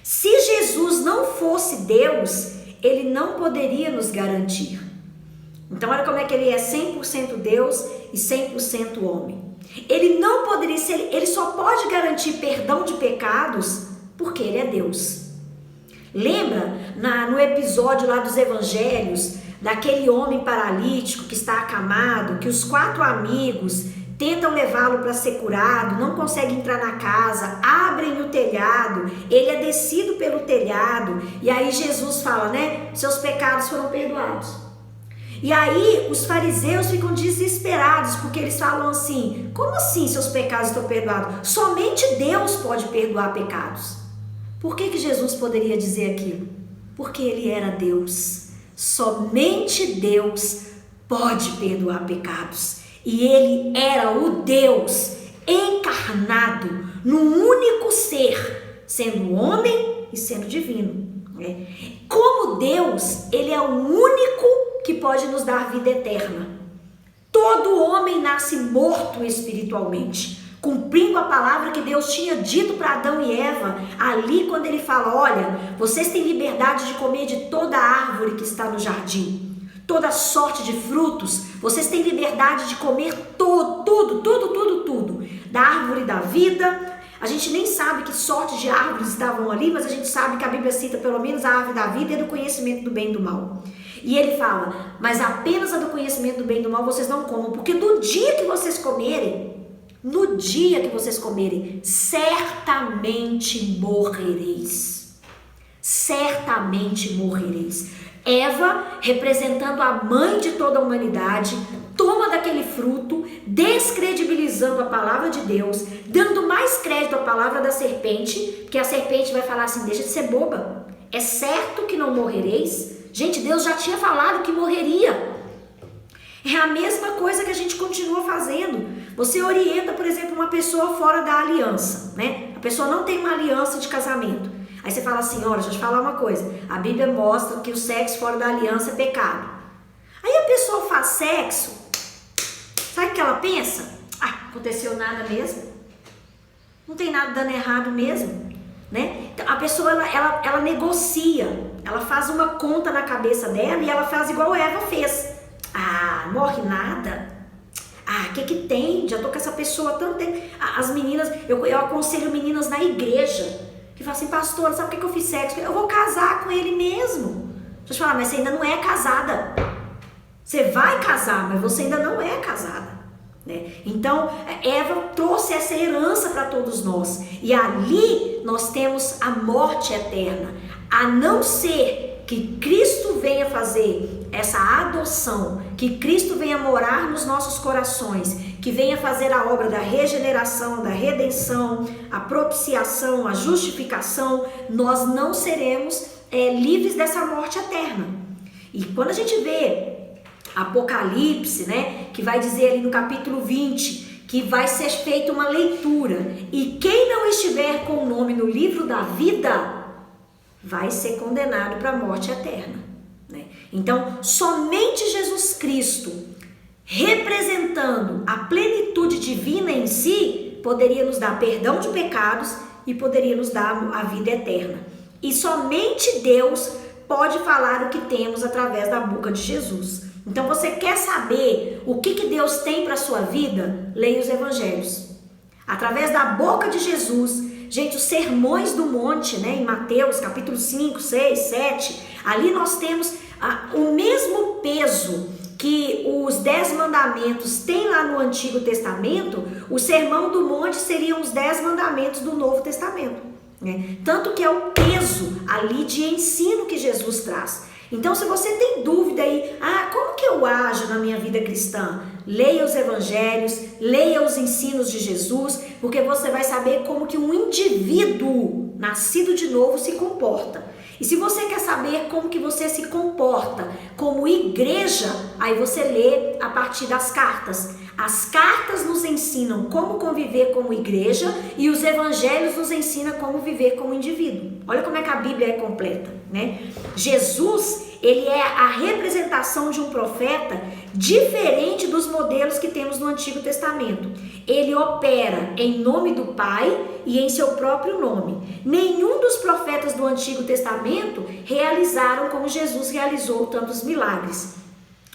Se Jesus não fosse Deus, ele não poderia nos garantir. Então olha como é que ele é 100% Deus e 100% homem. Ele não poderia ser, ele só pode garantir perdão de pecados porque ele é Deus. Lembra no episódio lá dos evangelhos, daquele homem paralítico que está acamado, que os 4 amigos tentam levá-lo para ser curado, não conseguem entrar na casa, abrem o telhado, ele é descido pelo telhado, e aí Jesus fala, né? Seus pecados foram perdoados. E aí os fariseus ficam desesperados, porque eles falam assim: como assim seus pecados estão perdoados? Somente Deus pode perdoar pecados. Por que Jesus poderia dizer aquilo? Porque ele era Deus. Somente Deus pode perdoar pecados. E ele era o Deus encarnado num único ser, sendo homem e sendo divino. Como Deus, ele é o único que pode nos dar vida eterna. Todo homem nasce morto espiritualmente, cumprindo a palavra que Deus tinha dito para Adão e Eva, ali quando ele fala: olha, vocês têm liberdade de comer de toda árvore que está no jardim, toda sorte de frutos, vocês têm liberdade de comer tudo, da árvore da vida. A gente nem sabe que sorte de árvores estavam ali, mas a gente sabe que a Bíblia cita pelo menos a árvore da vida e do conhecimento do bem e do mal. E ele fala: mas apenas a do conhecimento do bem e do mal vocês não comam, porque no dia que vocês comerem, certamente morrereis. Certamente morrereis. Eva, representando a mãe de toda a humanidade, toma daquele fruto, descredibilizando a palavra de Deus, dando mais crédito à palavra da serpente, porque a serpente vai falar assim: deixa de ser boba, é certo que não morrereis. Gente, Deus já tinha falado que morreria. É a mesma coisa que a gente continua fazendo. Você orienta, por exemplo, uma pessoa fora da aliança, né? A pessoa não tem uma aliança de casamento. Aí você fala assim: olha, deixa eu te falar uma coisa. A Bíblia mostra que o sexo fora da aliança é pecado. Aí a pessoa faz sexo, sabe o que ela pensa? Aconteceu nada mesmo. Não tem nada dando errado mesmo, né? Então, a pessoa, ela negocia. Ela faz uma conta na cabeça dela e ela faz igual Eva fez. Morre nada. Ah, o que tem? Já tô com essa pessoa há tanto tempo. As meninas, eu aconselho meninas na igreja que falam assim, pastor, sabe por que eu fiz sexo? Eu vou casar com ele mesmo. Deixa eu te falar, mas você ainda não é casada. Você vai casar, mas você ainda não é casada, né? Então, Eva trouxe essa herança para todos nós. E ali nós temos a morte eterna. A não ser que Cristo venha fazer essa adoção, que Cristo venha morar nos nossos corações, que venha fazer a obra da regeneração, da redenção, a propiciação, a justificação, nós não seremos livres dessa morte eterna. E quando a gente vê Apocalipse, né, que vai dizer ali no capítulo 20, que vai ser feita uma leitura, e quem não estiver com o nome no livro da vida, vai ser condenado para a morte eterna, né? Então, somente Jesus Cristo, representando a plenitude divina em si, poderia nos dar perdão de pecados e poderia nos dar a vida eterna. E somente Deus pode falar o que temos através da boca de Jesus. Então, você quer saber o que Deus tem para a sua vida? Leia os evangelhos. Através da boca de Jesus, gente, os sermões do monte, né, em Mateus capítulo 5, 6, 7, ali nós temos o mesmo peso que os 10 mandamentos têm lá no Antigo Testamento. O sermão do monte seriam os 10 mandamentos do Novo Testamento, né? Tanto que é o peso ali de ensino que Jesus traz. Então, se você tem dúvida aí, como que eu ajo na minha vida cristã? Leia os evangelhos, leia os ensinos de Jesus, porque você vai saber como que um indivíduo nascido de novo se comporta. E se você quer saber como que você se comporta como igreja, aí você lê a partir das cartas. As cartas nos ensinam como conviver como igreja e os evangelhos nos ensinam como viver como indivíduo. Olha como é que a Bíblia é completa, né? Jesus, ele é a representação de um profeta diferente dos modelos que temos no Antigo Testamento. Ele opera em nome do Pai e em seu próprio nome. Nenhum dos profetas do Antigo Testamento realizaram como Jesus realizou tantos milagres.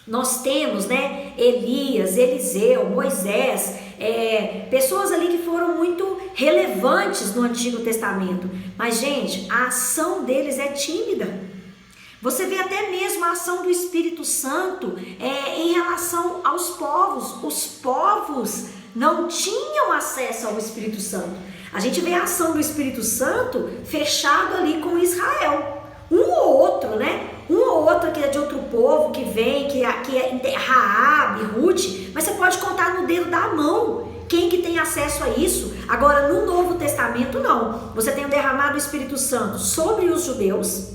Nós temos, né, Elias, Eliseu, Moisés, pessoas ali que foram muito relevantes no Antigo Testamento. Mas, gente, a ação deles é tímida. Você vê até mesmo a ação do Espírito Santo em relação aos povos. Os povos não tinham acesso ao Espírito Santo. A gente vê a ação do Espírito Santo fechado ali com Israel. Um ou outro, né? Um ou outro que é de outro povo, que vem, que é Raabe, Ruth, mas você pode contar no dedo da mão quem que tem acesso a isso. Agora, no Novo Testamento, não. Você tem o derramado do Espírito Santo sobre os judeus,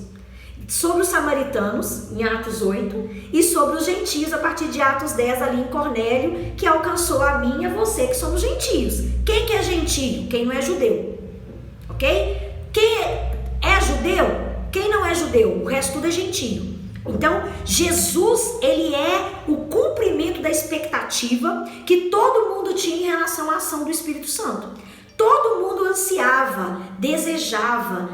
sobre os samaritanos, em Atos 8, e sobre os gentios, a partir de Atos 10, ali em Cornélio, que alcançou a mim e a você, que somos gentios. Quem que é gentio? Quem não é judeu. Ok? Quem é judeu? Quem não é judeu? O resto tudo é gentio. Então, Jesus, ele é o cumprimento da expectativa que todo mundo tinha em relação à ação do Espírito Santo. Todo mundo ansiava, desejava,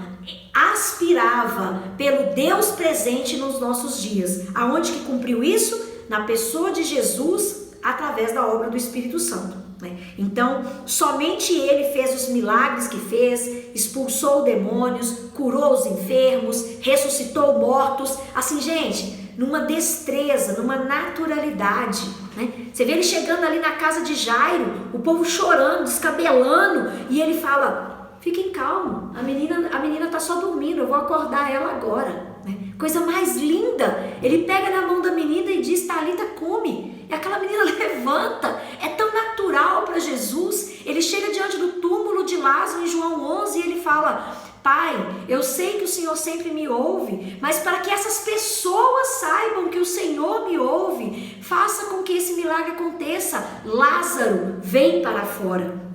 aspirava pelo Deus presente nos nossos dias. Aonde que cumpriu isso? Na pessoa de Jesus, através da obra do Espírito Santo. Então, somente ele fez os milagres que fez, expulsou demônios, curou os enfermos, ressuscitou mortos. Assim, gente, numa destreza, numa naturalidade, né? Você vê ele chegando ali na casa de Jairo, o povo chorando, descabelando, e ele fala: fiquem calmos, a menina está só dormindo, eu vou acordar ela agora, né? Coisa mais linda. Ele pega na mão da menina e diz: Talita, come. E aquela menina levanta. É tão natural para Jesus. Ele chega diante do túmulo de Lázaro em João 11 e ele fala: Pai, eu sei que o Senhor sempre me ouve, mas para que essas pessoas saibam que o Senhor me ouve, faça com que esse milagre aconteça. Lázaro, vem para fora.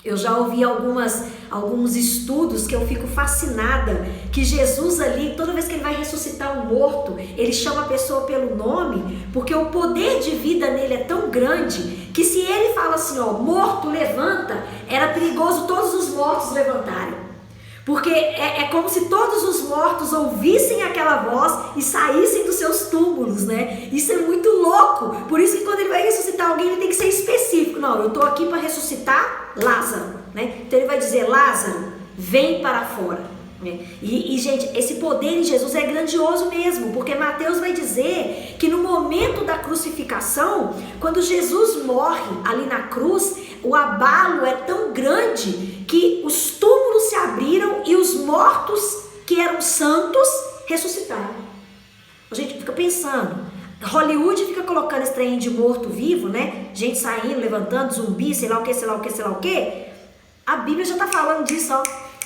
Eu já ouvi alguns estudos que eu fico fascinada, que Jesus ali, toda vez que ele vai ressuscitar um morto, ele chama a pessoa pelo nome, porque o poder de vida nele é tão grande, que se ele fala assim, ó, morto, levanta, era perigoso todos os mortos levantarem. Porque é como se todos os mortos ouvissem aquela voz e saíssem dos seus túmulos, né? Isso é muito louco. Por isso que quando ele vai ressuscitar alguém, ele tem que ser específico. Não, eu estou aqui para ressuscitar Lázaro, né? Então ele vai dizer, Lázaro, vem para fora. E, gente, esse poder em Jesus é grandioso mesmo, porque Mateus vai dizer que no momento da crucificação, quando Jesus morre ali na cruz, o abalo é tão grande que os túmulos se abriram e os mortos que eram santos ressuscitaram. A gente fica pensando, Hollywood fica colocando esse trem de morto-vivo, né? Gente saindo, levantando, zumbi, sei lá o que, sei lá o que, sei lá o que. A Bíblia já está falando disso, ó.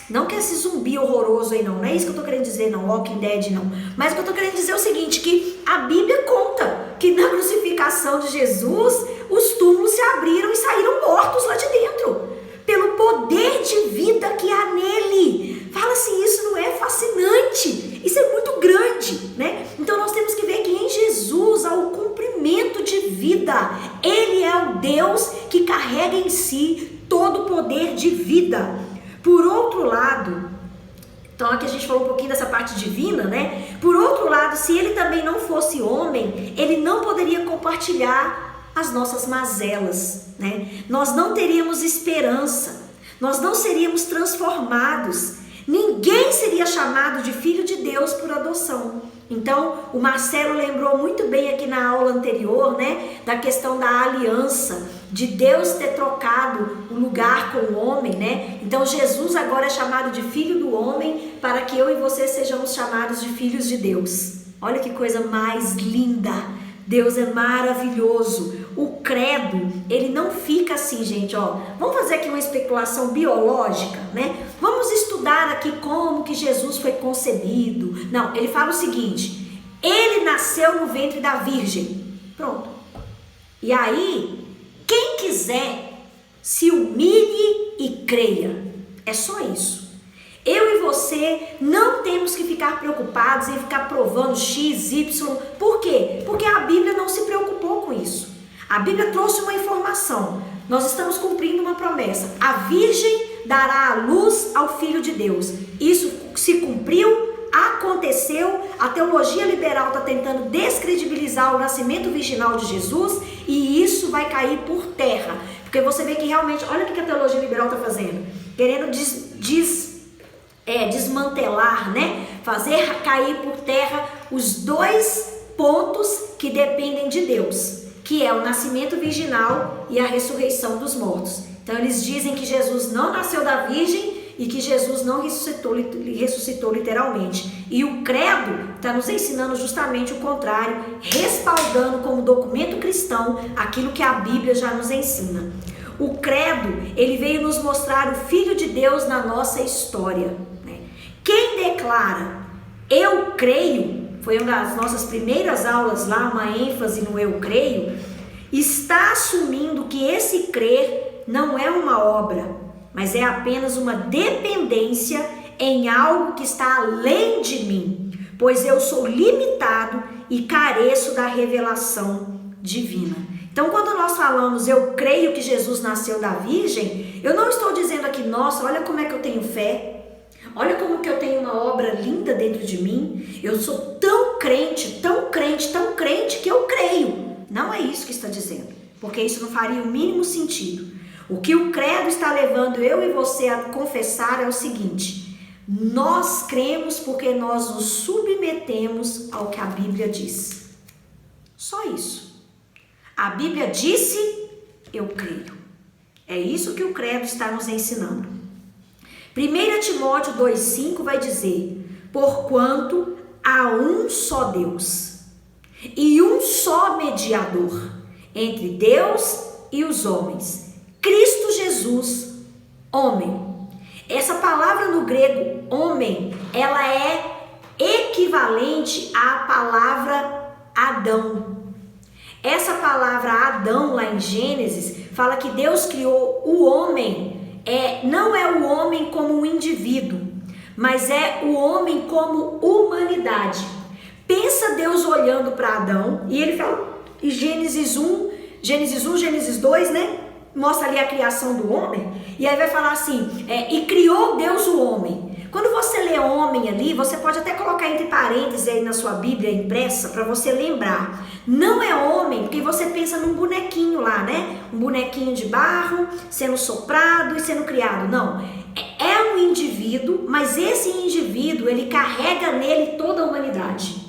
Não que esse zumbi horroroso aí não é isso que eu tô querendo dizer não, Walking Dead não. Mas o que eu tô querendo dizer é o seguinte, que a Bíblia conta que na crucificação de Jesus, os túmulos se abriram e saíram mortos lá de dentro. Pelo poder de vida que há nele. Fala assim, isso não é fascinante? Isso é muito grande, né? Então nós temos que ver que em Jesus há o cumprimento de vida. Ele é o Deus que carrega em si todo o poder de vida. Por outro lado, então aqui a gente falou um pouquinho dessa parte divina, né? Por outro lado, se ele também não fosse homem, ele não poderia compartilhar as nossas mazelas, né? Nós não teríamos esperança, nós não seríamos transformados, ninguém seria chamado de filho de Deus por adoção. Então, o Marcelo lembrou muito bem aqui na aula anterior, né, da questão da aliança, de Deus ter trocado o lugar com o homem, né? Então, Jesus agora é chamado de filho do homem para que eu e você sejamos chamados de filhos de Deus. Olha que coisa mais linda! Deus é maravilhoso. O credo, ele não fica assim, gente, ó. Vamos fazer aqui uma especulação biológica, né? Vamos estudar aqui como que Jesus foi concebido. Não, ele fala o seguinte: ele nasceu no ventre da virgem. Pronto. E aí, quem quiser, se humilhe e creia. É só isso. Eu e você não temos que ficar preocupados em ficar provando X, Y. Por quê? Porque a Bíblia não se preocupou com isso. A Bíblia trouxe uma informação. Nós estamos cumprindo uma promessa. A virgem dará a luz ao Filho de Deus. Isso se cumpriu, aconteceu. A teologia liberal está tentando descredibilizar o nascimento virginal de Jesus e isso vai cair por terra. Porque você vê que realmente, olha o que a teologia liberal está fazendo. Querendo desmantelar, né? Fazer cair por terra os dois pontos que dependem de Deus, que é o nascimento virginal e a ressurreição dos mortos. Então eles dizem que Jesus não nasceu da virgem e que Jesus não ressuscitou literalmente. E o credo está nos ensinando justamente o contrário, respaldando como documento cristão aquilo que a Bíblia já nos ensina. O credo, ele veio nos mostrar o Filho de Deus na nossa história. Quem declara, eu creio, foi uma das nossas primeiras aulas lá, uma ênfase no eu creio, está assumindo que esse crer não é uma obra, mas é apenas uma dependência em algo que está além de mim, pois eu sou limitado e careço da revelação divina. Então, quando nós falamos, eu creio que Jesus nasceu da Virgem, eu não estou dizendo aqui, nossa, olha como é que eu tenho fé, olha como que eu tenho uma obra linda dentro de mim, eu sou tão crente, tão crente, tão crente que eu creio. Não é isso que está dizendo, porque isso não faria o mínimo sentido. O que o credo está levando eu e você a confessar é o seguinte: nós cremos porque nós nos submetemos ao que a Bíblia diz. Só isso. A Bíblia disse, eu creio. É isso que o credo está nos ensinando. 1 Timóteo 2,5 vai dizer: porquanto há um só Deus e um só mediador entre Deus e os homens, Cristo Jesus, homem. Essa palavra no grego, homem, ela é equivalente à palavra Adão. Essa palavra Adão lá em Gênesis fala que Deus criou o homem. Não é o homem como um indivíduo, mas é o homem como humanidade. Pensa Deus olhando para Adão e ele fala, em Gênesis 1, Gênesis 2, né? Mostra ali a criação do homem, e aí vai falar assim, e criou Deus o homem. Quando você lê homem ali, você pode até colocar entre parênteses aí na sua Bíblia impressa para você lembrar. Não é homem, porque você pensa num bonequinho lá, né? Um bonequinho de barro, sendo soprado e sendo criado. Não, é um indivíduo, mas esse indivíduo, ele carrega nele toda a humanidade.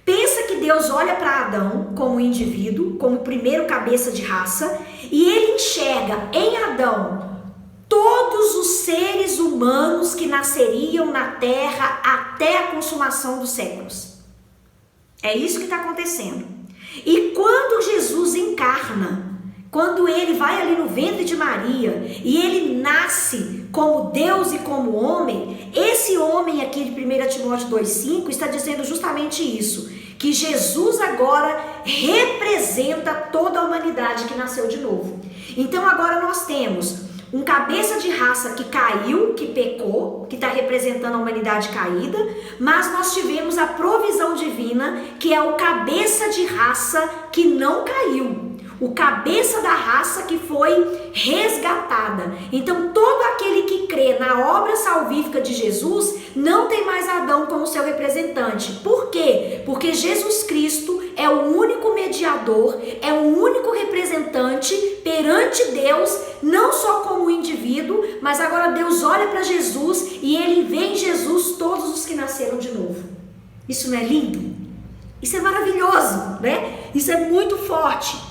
Pensa que Deus olha para Adão como indivíduo, como primeiro cabeça de raça, e ele enxerga em Adão todos os seres humanos que nasceriam na terra até a consumação dos séculos. É isso que está acontecendo. E quando Jesus encarna, quando ele vai ali no ventre de Maria e ele nasce como Deus e como homem, esse homem aqui de 1 Timóteo 2,5 está dizendo justamente isso, que Jesus agora representa toda a humanidade que nasceu de novo. Então agora nós temos um cabeça de raça que caiu, que pecou, que está representando a humanidade caída, mas nós tivemos a provisão divina, que é o cabeça de raça que não caiu, o cabeça da raça que foi resgatada. Então todo aquele que crê na obra salvífica de Jesus não tem mais Adão como seu representante. Por quê? Porque Jesus Cristo é o único mediador, é o único representante perante Deus, não só como indivíduo, mas agora Deus olha para Jesus e ele vê em Jesus todos os que nasceram de novo. Isso não é lindo? Isso é maravilhoso, né? Isso é muito forte.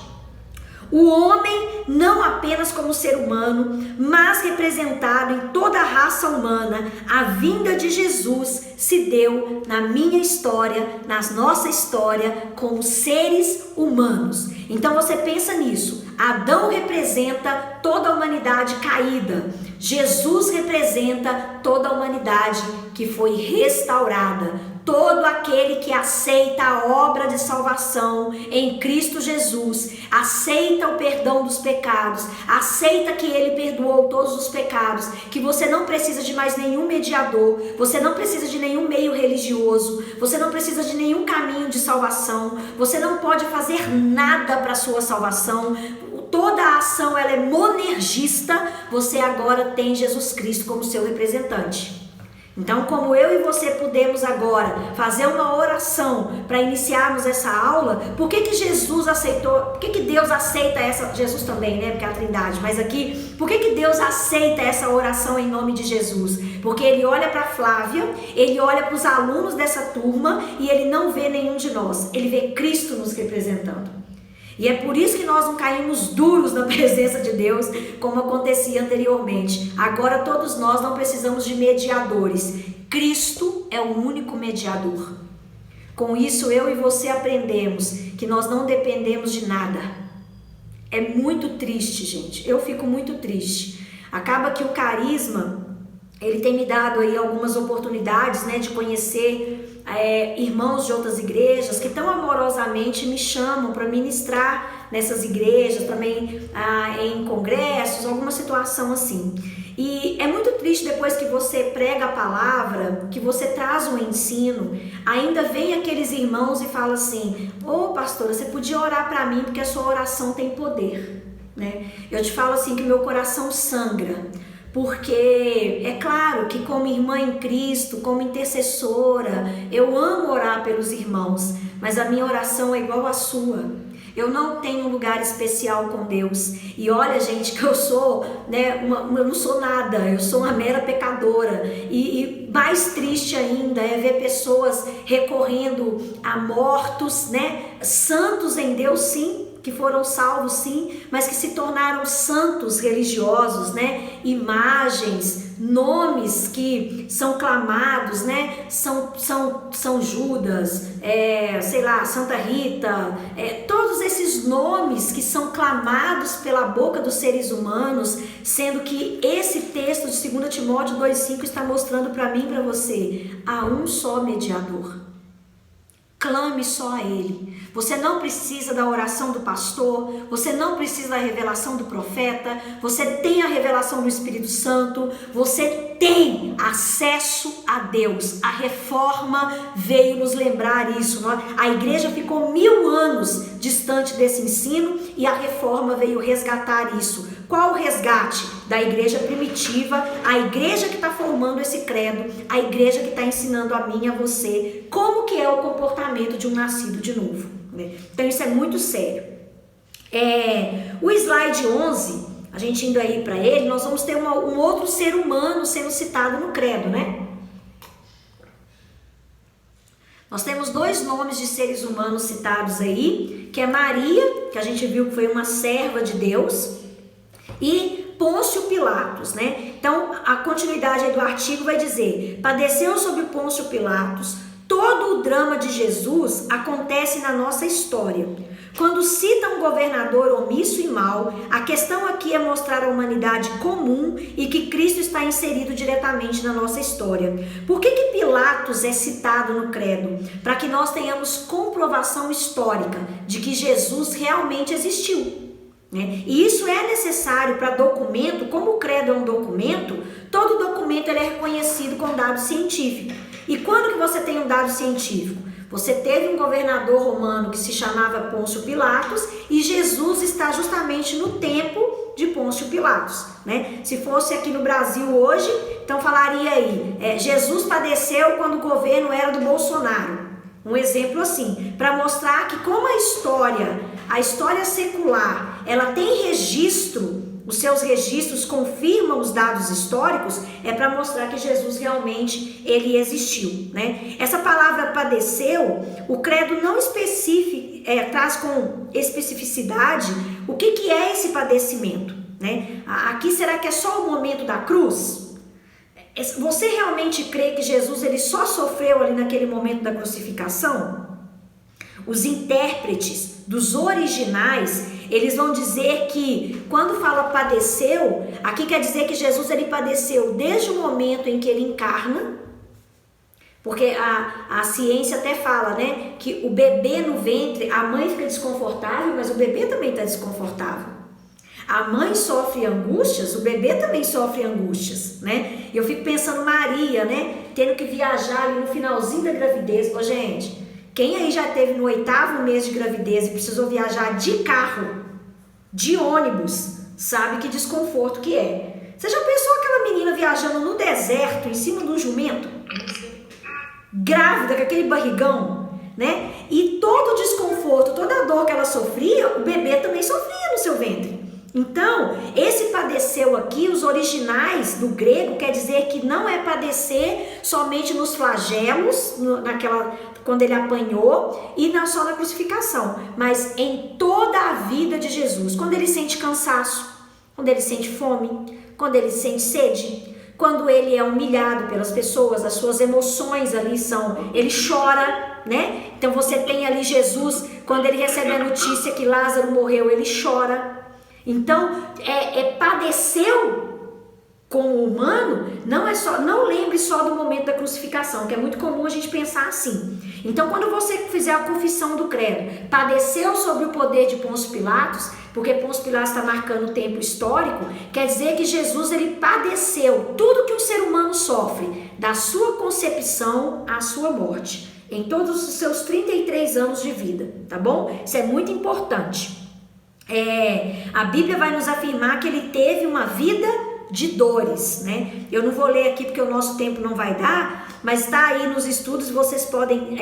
O homem, não apenas como ser humano, mas representado em toda a raça humana, a vinda de Jesus se deu na minha história, na nossa história, como seres humanos. Então você pensa nisso. Adão representa toda a humanidade caída. Jesus representa toda a humanidade que foi restaurada. Todo aquele que aceita a obra de salvação em Cristo Jesus, aceita o perdão dos pecados, aceita que Ele perdoou todos os pecados, que você não precisa de mais nenhum mediador, você não precisa de nenhum meio religioso, você não precisa de nenhum caminho de salvação, você não pode fazer nada para a sua salvação. Toda a ação ela é monergista, você agora tem Jesus Cristo como seu representante. Então, como eu e você podemos agora fazer uma oração para iniciarmos essa aula, por que Jesus aceitou, por que Deus aceita essa, Jesus também, né, porque é a Trindade, mas aqui, por que Deus aceita essa oração em nome de Jesus? Porque Ele olha para Flávia, Ele olha para os alunos dessa turma e Ele não vê nenhum de nós, Ele vê Cristo nos representando. E é por isso que nós não caímos duros na presença de Deus, como acontecia anteriormente. Agora todos nós não precisamos de mediadores. Cristo é o único mediador. Com isso eu e você aprendemos que nós não dependemos de nada. É muito triste, gente. Eu fico muito triste. Acaba que o carisma, ele tem me dado aí algumas oportunidades, né, de conhecer irmãos de outras igrejas que tão amorosamente me chamam para ministrar nessas igrejas, também em congressos, alguma situação assim. E é muito triste depois que você prega a palavra, que você traz um ensino, ainda vem aqueles irmãos e fala assim: ô pastora, você podia orar para mim porque a sua oração tem poder, né? Eu te falo assim que meu coração sangra. Porque é claro que como irmã em Cristo, como intercessora, eu amo orar pelos irmãos, mas a minha oração é igual à sua. Eu não tenho um lugar especial com Deus. E olha, gente, que eu sou, né, eu não sou nada, eu sou uma mera pecadora. E mais triste ainda é ver pessoas recorrendo a mortos, né, santos em Deus, sim, que foram salvos sim, mas que se tornaram santos religiosos, né? Imagens, nomes que são clamados, né? São Judas, sei lá, Santa Rita, todos esses nomes que são clamados pela boca dos seres humanos, sendo que esse texto de 2 Timóteo 2,5 está mostrando para mim e para você, há um só mediador. Clame só a Ele. Você não precisa da oração do pastor, você não precisa da revelação do profeta, você tem a revelação do Espírito Santo, você tem acesso a Deus. A reforma veio nos lembrar isso. A igreja ficou 1000 anos distante desse ensino e a reforma veio resgatar isso. Qual o resgate? Da igreja primitiva, a igreja que está formando esse credo, a igreja que está ensinando a mim e a você como que é o comportamento de um nascido de novo, né? Então isso é muito sério. O slide 11, a gente indo aí para ele, nós vamos ter um outro ser humano sendo citado no credo, né? Nós temos 2 nomes de seres humanos citados aí, que é Maria, que a gente viu que foi uma serva de Deus, e Pôncio Pilatos, né? Então, a continuidade aí do artigo vai dizer: padeceu sob Pôncio Pilatos. Todo o drama de Jesus acontece na nossa história. Quando cita um governador omisso e mau, a questão aqui é mostrar a humanidade comum e que Cristo está inserido diretamente na nossa história. Por que Pilatos é citado no credo? Para que nós tenhamos comprovação histórica de que Jesus realmente existiu, né? E isso é necessário para documento. Como o credo é um documento, todo documento ele é reconhecido com dado científico. E quando que você tem um dado científico? Você teve um governador romano que se chamava Pôncio Pilatos e Jesus está justamente no tempo de Pôncio Pilatos, né? Se fosse aqui no Brasil hoje, então falaria aí, Jesus padeceu quando o governo era do Bolsonaro. Um exemplo assim, para mostrar que como a história secular, ela tem registro, os seus registros confirmam os dados históricos, é para mostrar que Jesus realmente ele existiu, né? Essa palavra padeceu, o credo não traz com especificidade o que é esse padecimento, né? Aqui será que é só o momento da cruz? Você realmente crê que Jesus ele só sofreu ali naquele momento da crucificação? Os intérpretes dos originais, eles vão dizer que quando fala padeceu, aqui quer dizer que Jesus ele padeceu desde o momento em que ele encarna, porque a ciência até fala, né, que o bebê no ventre, a mãe fica desconfortável, mas o bebê também está desconfortável. A mãe sofre angústias, o bebê também sofre angústias, né? Eu fico pensando Maria, né, tendo que viajar ali no finalzinho da gravidez. Ô, gente, quem aí já teve no 8º mês de gravidez e precisou viajar de carro, de ônibus, sabe que desconforto que é. Você já pensou aquela menina viajando no deserto, em cima de um jumento? Grávida, com aquele barrigão, né? E todo o desconforto, toda a dor que ela sofria, o bebê também sofria no seu ventre. Então, esse padeceu aqui, os originais do grego, quer dizer que não é padecer somente nos flagelos, quando ele apanhou, e não só na crucificação, mas em toda a vida de Jesus. Quando ele sente cansaço, quando ele sente fome, quando ele sente sede, quando ele é humilhado pelas pessoas, as suas emoções ali ele chora, né? Então você tem ali Jesus, quando ele recebe a notícia que Lázaro morreu, ele chora. Então, padeceu como humano, não lembre só do momento da crucificação, que é muito comum a gente pensar assim. Então, quando você fizer a confissão do credo, padeceu sob o poder de Pôncio Pilatos, porque Pôncio Pilatos está marcando o tempo histórico, quer dizer que Jesus ele padeceu tudo que um ser humano sofre, da sua concepção à sua morte, em todos os seus 33 anos de vida, tá bom? Isso é muito importante. A Bíblia vai nos afirmar que ele teve uma vida de dores, né? Eu não vou ler aqui porque o nosso tempo não vai dar, mas está aí nos estudos, vocês podem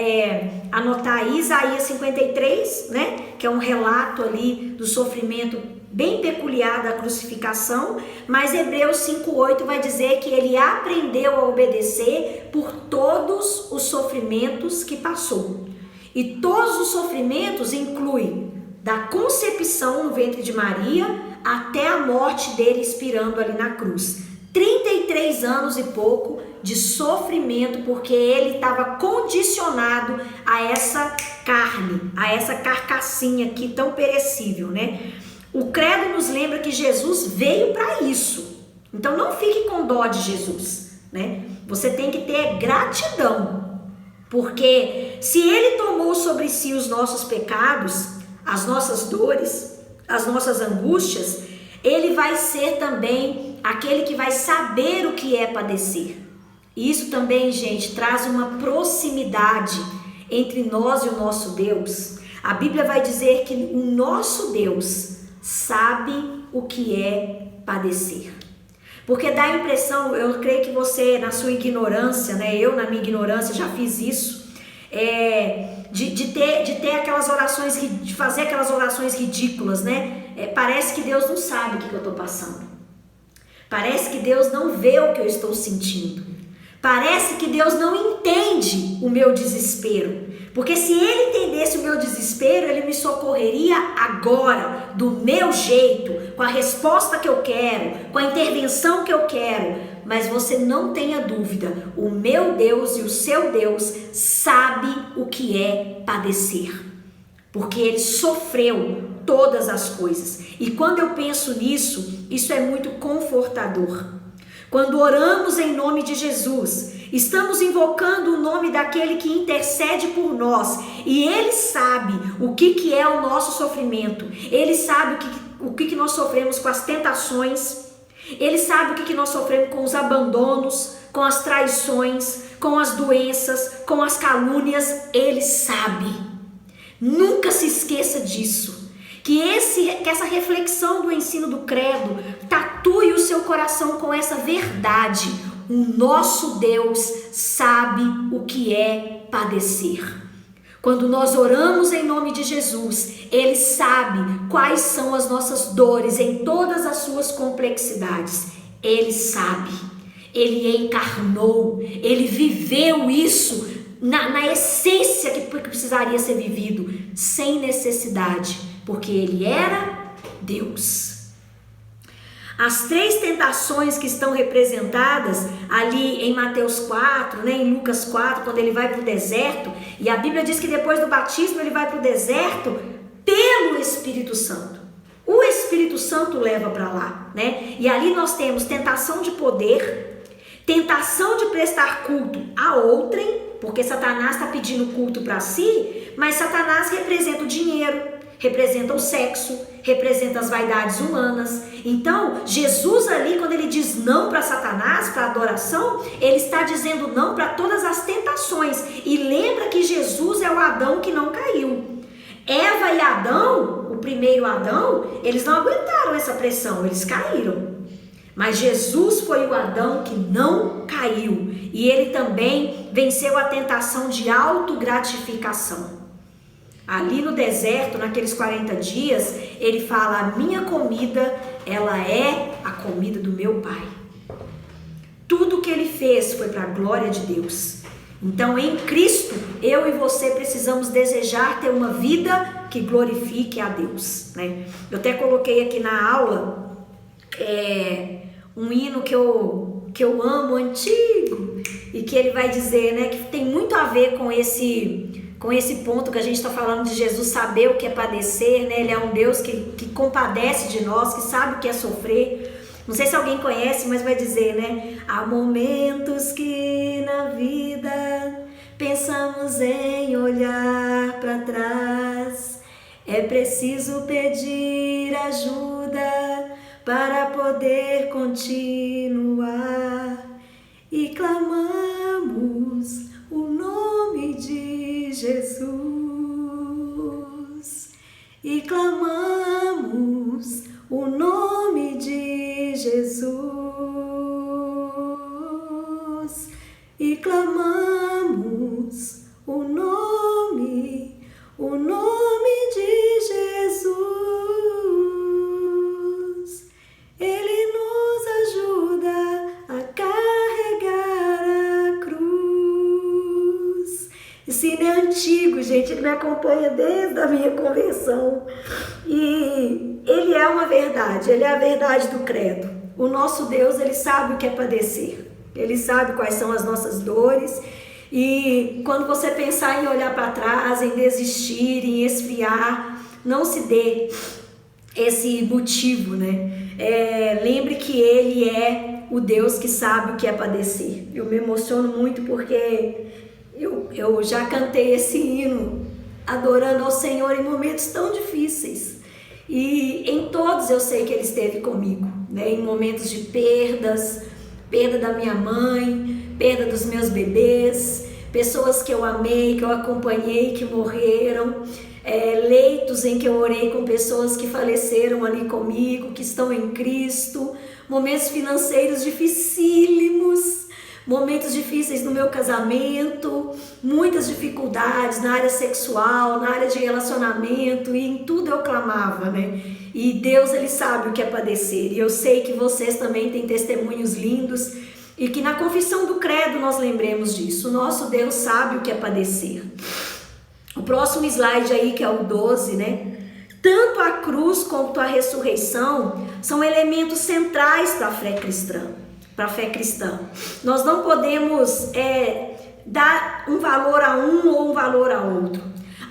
anotar aí, Isaías 53, né? Que é um relato ali do sofrimento bem peculiar da crucificação, mas Hebreus 5:8 vai dizer que ele aprendeu a obedecer por todos os sofrimentos que passou. E todos os sofrimentos incluem da concepção no ventre de Maria até a morte dele expirando ali na cruz. 33 anos e pouco de sofrimento, porque ele estava condicionado a essa carne, a essa carcassinha aqui tão perecível, né? O credo nos lembra que Jesus veio para isso. Então não fique com dó de Jesus, né? Você tem que ter gratidão, porque se ele tomou sobre si os nossos pecados, as nossas dores, as nossas angústias, ele vai ser também aquele que vai saber o que é padecer. Isso também, gente, traz uma proximidade entre nós e o nosso Deus. A Bíblia vai dizer que o nosso Deus sabe o que é padecer. Porque dá a impressão, eu creio que você, na sua ignorância, né? Eu, na minha ignorância, já fiz isso, de ter aquelas orações, de fazer aquelas orações ridículas, né? Parece que Deus não sabe o que eu estou passando. Parece que Deus não vê o que eu estou sentindo. Parece que Deus não entende o meu desespero. Porque se Ele entendesse o meu desespero, Ele me socorreria agora, do meu jeito, com a resposta que eu quero, com a intervenção que eu quero. Mas você não tenha dúvida, o meu Deus e o seu Deus sabe o que é padecer. Porque Ele sofreu todas as coisas. E quando eu penso nisso, isso é muito confortador. Quando oramos em nome de Jesus, estamos invocando o nome daquele que intercede por nós. E Ele sabe o que é o nosso sofrimento. Ele sabe o que nós sofremos com as tentações. Ele sabe o que nós sofremos com os abandonos, com as traições, com as doenças, com as calúnias. Ele sabe. Nunca se esqueça disso. Que essa reflexão do ensino do credo tatue o seu coração com essa verdade. O nosso Deus sabe o que é padecer. Quando nós oramos em nome de Jesus, Ele sabe quais são as nossas dores em todas as suas complexidades. Ele sabe. Ele encarnou. Ele viveu isso na essência que precisaria ser vivido, sem necessidade. Porque Ele era Deus. As 3 tentações que estão representadas ali em Mateus 4, né, em Lucas 4, quando Ele vai para o deserto, e a Bíblia diz que depois do batismo Ele vai para o deserto pelo Espírito Santo. O Espírito Santo leva para lá, né? E ali nós temos tentação de poder, tentação de prestar culto a outrem, porque Satanás está pedindo culto para si, mas Satanás representa o dinheiro, representa o sexo, representa as vaidades humanas. Então, Jesus ali, quando Ele diz não para Satanás, para adoração, Ele está dizendo não para todas as tentações. E lembra que Jesus é o Adão que não caiu. Eva e Adão, o primeiro Adão, eles não aguentaram essa pressão, eles caíram. Mas Jesus foi o Adão que não caiu. E Ele também venceu a tentação de autogratificação. Ali no deserto, naqueles 40 dias, Ele fala, a minha comida, ela é a comida do meu Pai. Tudo que Ele fez foi para a glória de Deus. Então, em Cristo, eu e você precisamos desejar ter uma vida que glorifique a Deus, né? Eu até coloquei aqui na aula um hino que eu amo, antigo, e que ele vai dizer, né, que tem muito a ver com esse ponto que a gente está falando de Jesus saber o que é padecer, né? Ele é um Deus que compadece de nós, que sabe o que é sofrer. Não sei se alguém conhece, mas vai dizer, né? Há momentos que na vida pensamos em olhar para trás. É preciso pedir ajuda para poder continuar. E clamamos o nome de Jesus. E clamamos o nome de Jesus. E clamamos o nome de Jesus. Ele nos ajuda a carregar a cruz. Esse hino é antigo, gente, ele me acompanha desde a minha conversão. E ele é uma verdade, ele é a verdade do credo. O nosso Deus, ele sabe o que é padecer. Ele sabe quais são as nossas dores. E quando você pensar em olhar para trás, em desistir, em esfriar, não se dê esse motivo, né? Lembre que Ele é o Deus que sabe o que é padecer. Eu me emociono muito porque eu já cantei esse hino adorando ao Senhor em momentos tão difíceis. E em todos eu sei que Ele esteve comigo, né? Em momentos de perda da minha mãe, perda dos meus bebês, pessoas que eu amei, que eu acompanhei, que morreram, leitos em que eu orei com pessoas que faleceram ali comigo, que estão em Cristo, momentos financeiros dificílimos, momentos difíceis no meu casamento, muitas dificuldades na área sexual, na área de relacionamento, e em tudo eu clamava, né? E Deus, Ele sabe o que é padecer, e eu sei que vocês também têm testemunhos lindos, e que na confissão do credo nós lembremos disso. O nosso Deus sabe o que é padecer. O próximo slide aí, que é o 12, né? Tanto a cruz quanto a ressurreição são elementos centrais para a fé cristã. Nós não podemos dar um valor a um ou um valor a outro.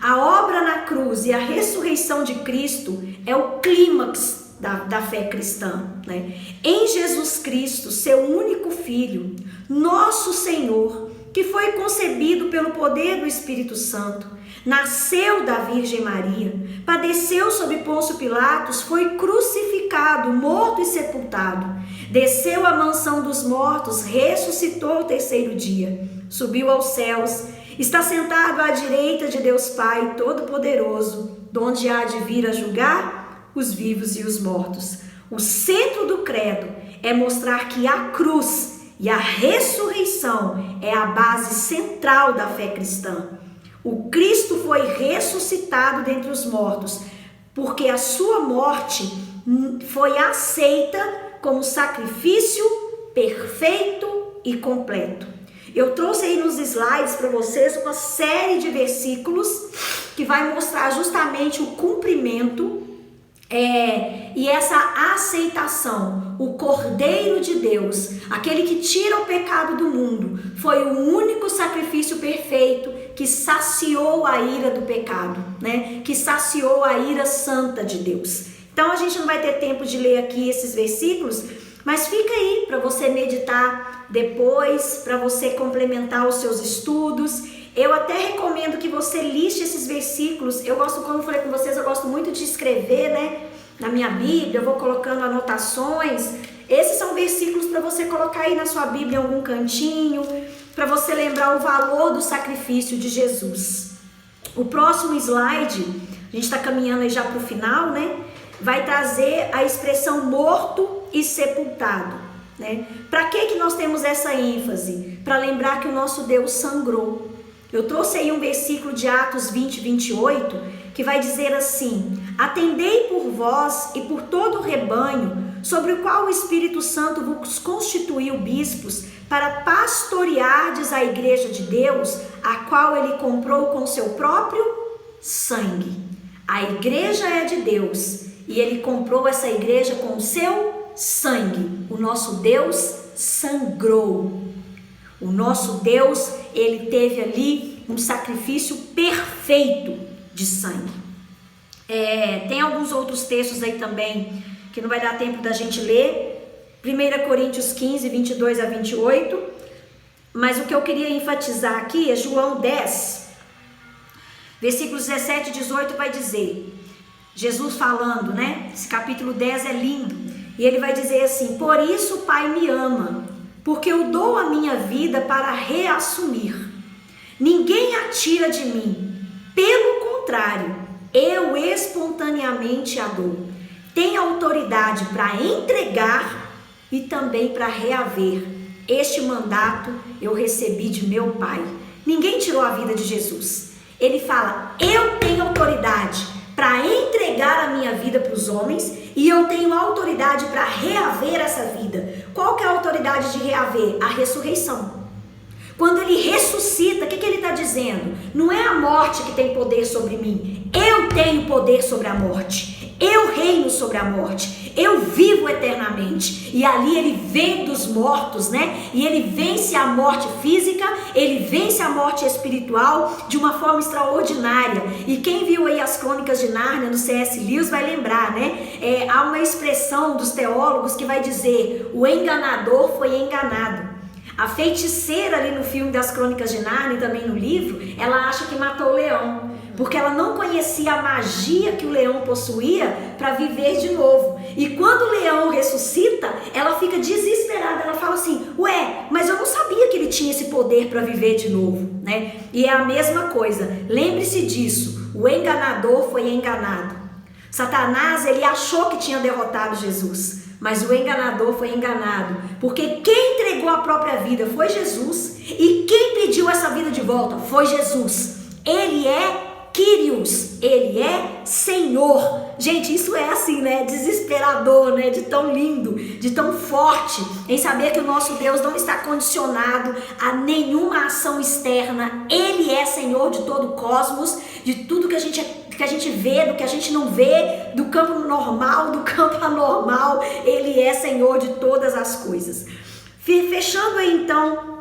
A obra na cruz e a ressurreição de Cristo é o clímax da fé cristã, né? Em Jesus Cristo, seu único Filho, nosso Senhor, que foi concebido pelo poder do Espírito Santo, nasceu da Virgem Maria, padeceu sob Pôncio Pilatos, foi crucificado, morto e sepultado, desceu à mansão dos mortos, ressuscitou ao terceiro dia, subiu aos céus, está sentado à direita de Deus Pai Todo-Poderoso, donde há de vir a julgar os vivos e os mortos. O centro do credo é mostrar que a cruz e a ressurreição é a base central da fé cristã. O Cristo foi ressuscitado dentre os mortos, porque a sua morte foi aceita como sacrifício perfeito e completo. Eu trouxe aí nos slides para vocês uma série de versículos que vai mostrar justamente o cumprimento e essa aceitação. O Cordeiro de Deus, aquele que tira o pecado do mundo, foi o único sacrifício perfeito que saciou a ira do pecado, né? Que saciou a ira santa de Deus. Então a gente não vai ter tempo de ler aqui esses versículos, mas fica aí para você meditar depois, para você complementar os seus estudos. Eu até recomendo que você liste esses versículos. Eu gosto, como eu falei com vocês, eu gosto muito de escrever, né? Na minha Bíblia, eu vou colocando anotações. Esses são versículos para você colocar aí na sua Bíblia em algum cantinho, para você lembrar o valor do sacrifício de Jesus. O próximo slide, a gente está caminhando aí já para o final, né? Vai trazer a expressão morto e sepultado, né? Para que nós temos essa ênfase? Para lembrar que o nosso Deus sangrou. Eu trouxe aí um versículo de Atos 20, 28, que vai dizer assim: atendei por vós e por todo o rebanho, sobre o qual o Espírito Santo vos constituiu bispos, para pastoreardes a igreja de Deus, a qual ele comprou com seu próprio sangue. A igreja é de Deus, e ele comprou essa igreja com o seu sangue. O nosso Deus sangrou. O nosso Deus, ele teve ali um sacrifício perfeito de sangue. Tem alguns outros textos aí também que não vai dar tempo da gente ler. 1 Coríntios 15, 22 a 28. Mas o que eu queria enfatizar aqui é João 10, versículos 17 e 18 vai dizer, Jesus falando, né? Esse capítulo 10 é lindo. E ele vai dizer assim: por isso o Pai me ama, porque eu dou a minha vida para reassumir. Ninguém a tira de mim. Pelo contrário, eu espontaneamente a dou. Tenho autoridade para entregar e também para reaver. Este mandato eu recebi de meu Pai. Ninguém tirou a vida de Jesus. Ele fala: eu tenho autoridade para entregar a minha vida para os homens e eu tenho autoridade para reaver essa vida. Qual que é a autoridade de reaver? A ressurreição. Quando ele ressuscita, o que ele está dizendo? Não é a morte que tem poder sobre mim. Eu tenho poder sobre a morte. Eu reino sobre a morte. Eu vivo eternamente. E ali ele vem dos mortos, né? E ele vence a morte física, ele vence a morte espiritual de uma forma extraordinária. E quem viu aí as Crônicas de Nárnia no C.S. Lewis vai lembrar, né? Há uma expressão dos teólogos que vai dizer: o enganador foi enganado. A feiticeira ali no filme das Crônicas de Nárnia e também no livro, ela acha que matou o leão. porque ela não conhecia a magia que o leão possuía para viver de novo. E quando o leão ressuscita, ela fica desesperada, ela fala assim, ué, mas eu não sabia que ele tinha esse poder para viver de novo, né? E é a mesma coisa, lembre-se disso, o enganador foi enganado. Satanás, ele achou que tinha derrotado Jesus, mas o enganador foi enganado, porque quem entregou a própria vida foi Jesus, e quem pediu essa vida de volta foi Jesus. Ele é Kyrios, ele é Senhor. Gente, isso é assim, né? Desesperador, né? De tão lindo, de tão forte, em saber que o nosso Deus não está condicionado a nenhuma ação externa. Ele é Senhor de todo o cosmos, de tudo que a gente vê, do que a gente não vê, do campo normal, do campo anormal. Ele é Senhor de todas as coisas. Fechando aí então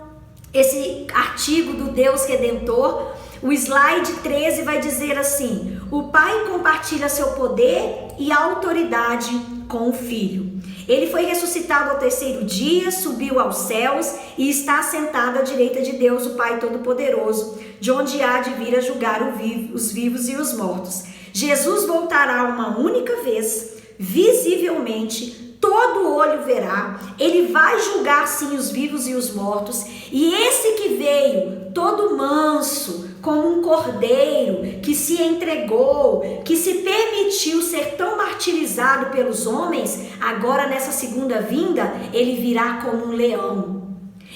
esse artigo do Deus Redentor, o slide 13 vai dizer assim: o Pai compartilha seu poder e autoridade com o Filho. Ele foi ressuscitado ao terceiro dia, subiu aos céus e está sentado à direita de Deus, o Pai Todo-Poderoso, de onde há de vir a julgar os vivos e os mortos. Jesus voltará uma única vez, visivelmente, todo olho verá, ele vai julgar sim os vivos e os mortos, e esse que veio todo manso, como um cordeiro, que se entregou, que se permitiu ser tão martirizado pelos homens, agora nessa segunda vinda, ele virá como um leão.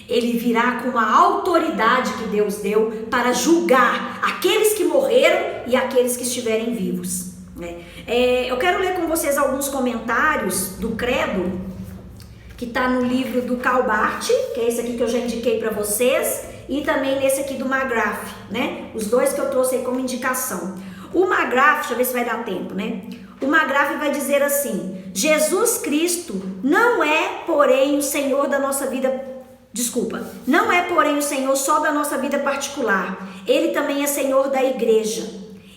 Ele virá com a autoridade que Deus deu para julgar aqueles que morreram e aqueles que estiverem vivos. Eu quero ler com vocês alguns comentários do Credo, que está no livro do Calbart, que é esse aqui que eu já indiquei para vocês, e também nesse aqui do McGrath, né? Os dois que eu trouxe aí como indicação. O McGrath, deixa eu ver se vai dar tempo, né? O McGrath vai dizer assim: Jesus Cristo não é, porém, o Senhor da nossa vida. Não é, porém, o Senhor só da nossa vida particular. Ele também é Senhor da igreja.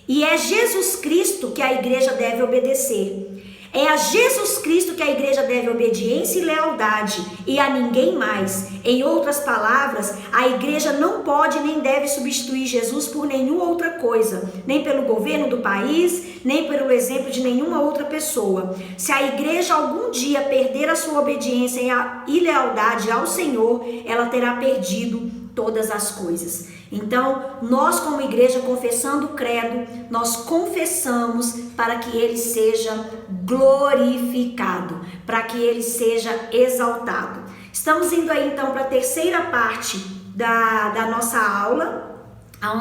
E é Jesus Cristo que a igreja deve obedecer. É a Jesus Cristo que a igreja deve obediência e lealdade, e a ninguém mais. Em outras palavras, a igreja não pode nem deve substituir Jesus por nenhuma outra coisa, nem pelo governo do país, nem pelo exemplo de nenhuma outra pessoa. Se a igreja algum dia perder a sua obediência e lealdade ao Senhor, ela terá perdido todas as coisas. Então, nós como igreja, confessando o credo, nós confessamos para que ele seja glorificado, para que ele seja exaltado. Estamos indo aí então para a terceira parte da nossa aula,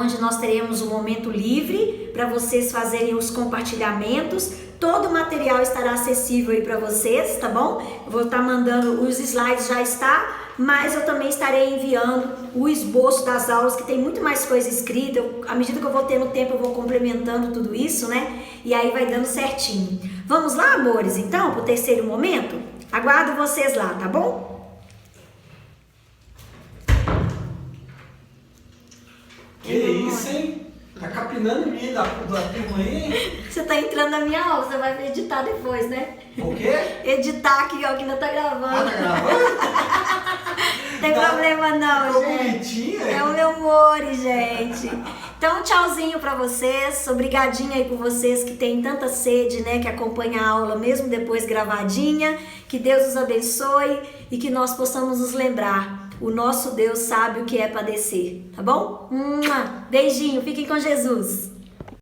onde nós teremos um momento livre para vocês fazerem os compartilhamentos. Todo o material estará acessível aí para vocês, tá bom? Eu vou estar mandando, os slides já está, mas eu também estarei enviando o esboço das aulas, que tem muito mais coisa escrita. À medida que eu vou tendo tempo, eu vou complementando tudo isso, né? E aí vai dando certinho. Vamos lá, amores, então, para o terceiro momento? Aguardo vocês lá, tá bom? Que isso, hein? Tá capinando em mim da turma aí? Você tá entrando na minha aula, você vai editar depois, né? O quê? Editar aqui, ó, que ainda tá gravando. Ah, tá gravando? Não tem problema não, Ficou gente. bonitinha. É o meu humor, gente. Então, tchauzinho pra vocês. Obrigadinha aí por vocês que têm tanta sede, né? Que acompanha a aula mesmo depois gravadinha. Que Deus os abençoe e que nós possamos nos lembrar. O nosso Deus sabe o que é padecer, tá bom? Beijinho, fiquem com Jesus.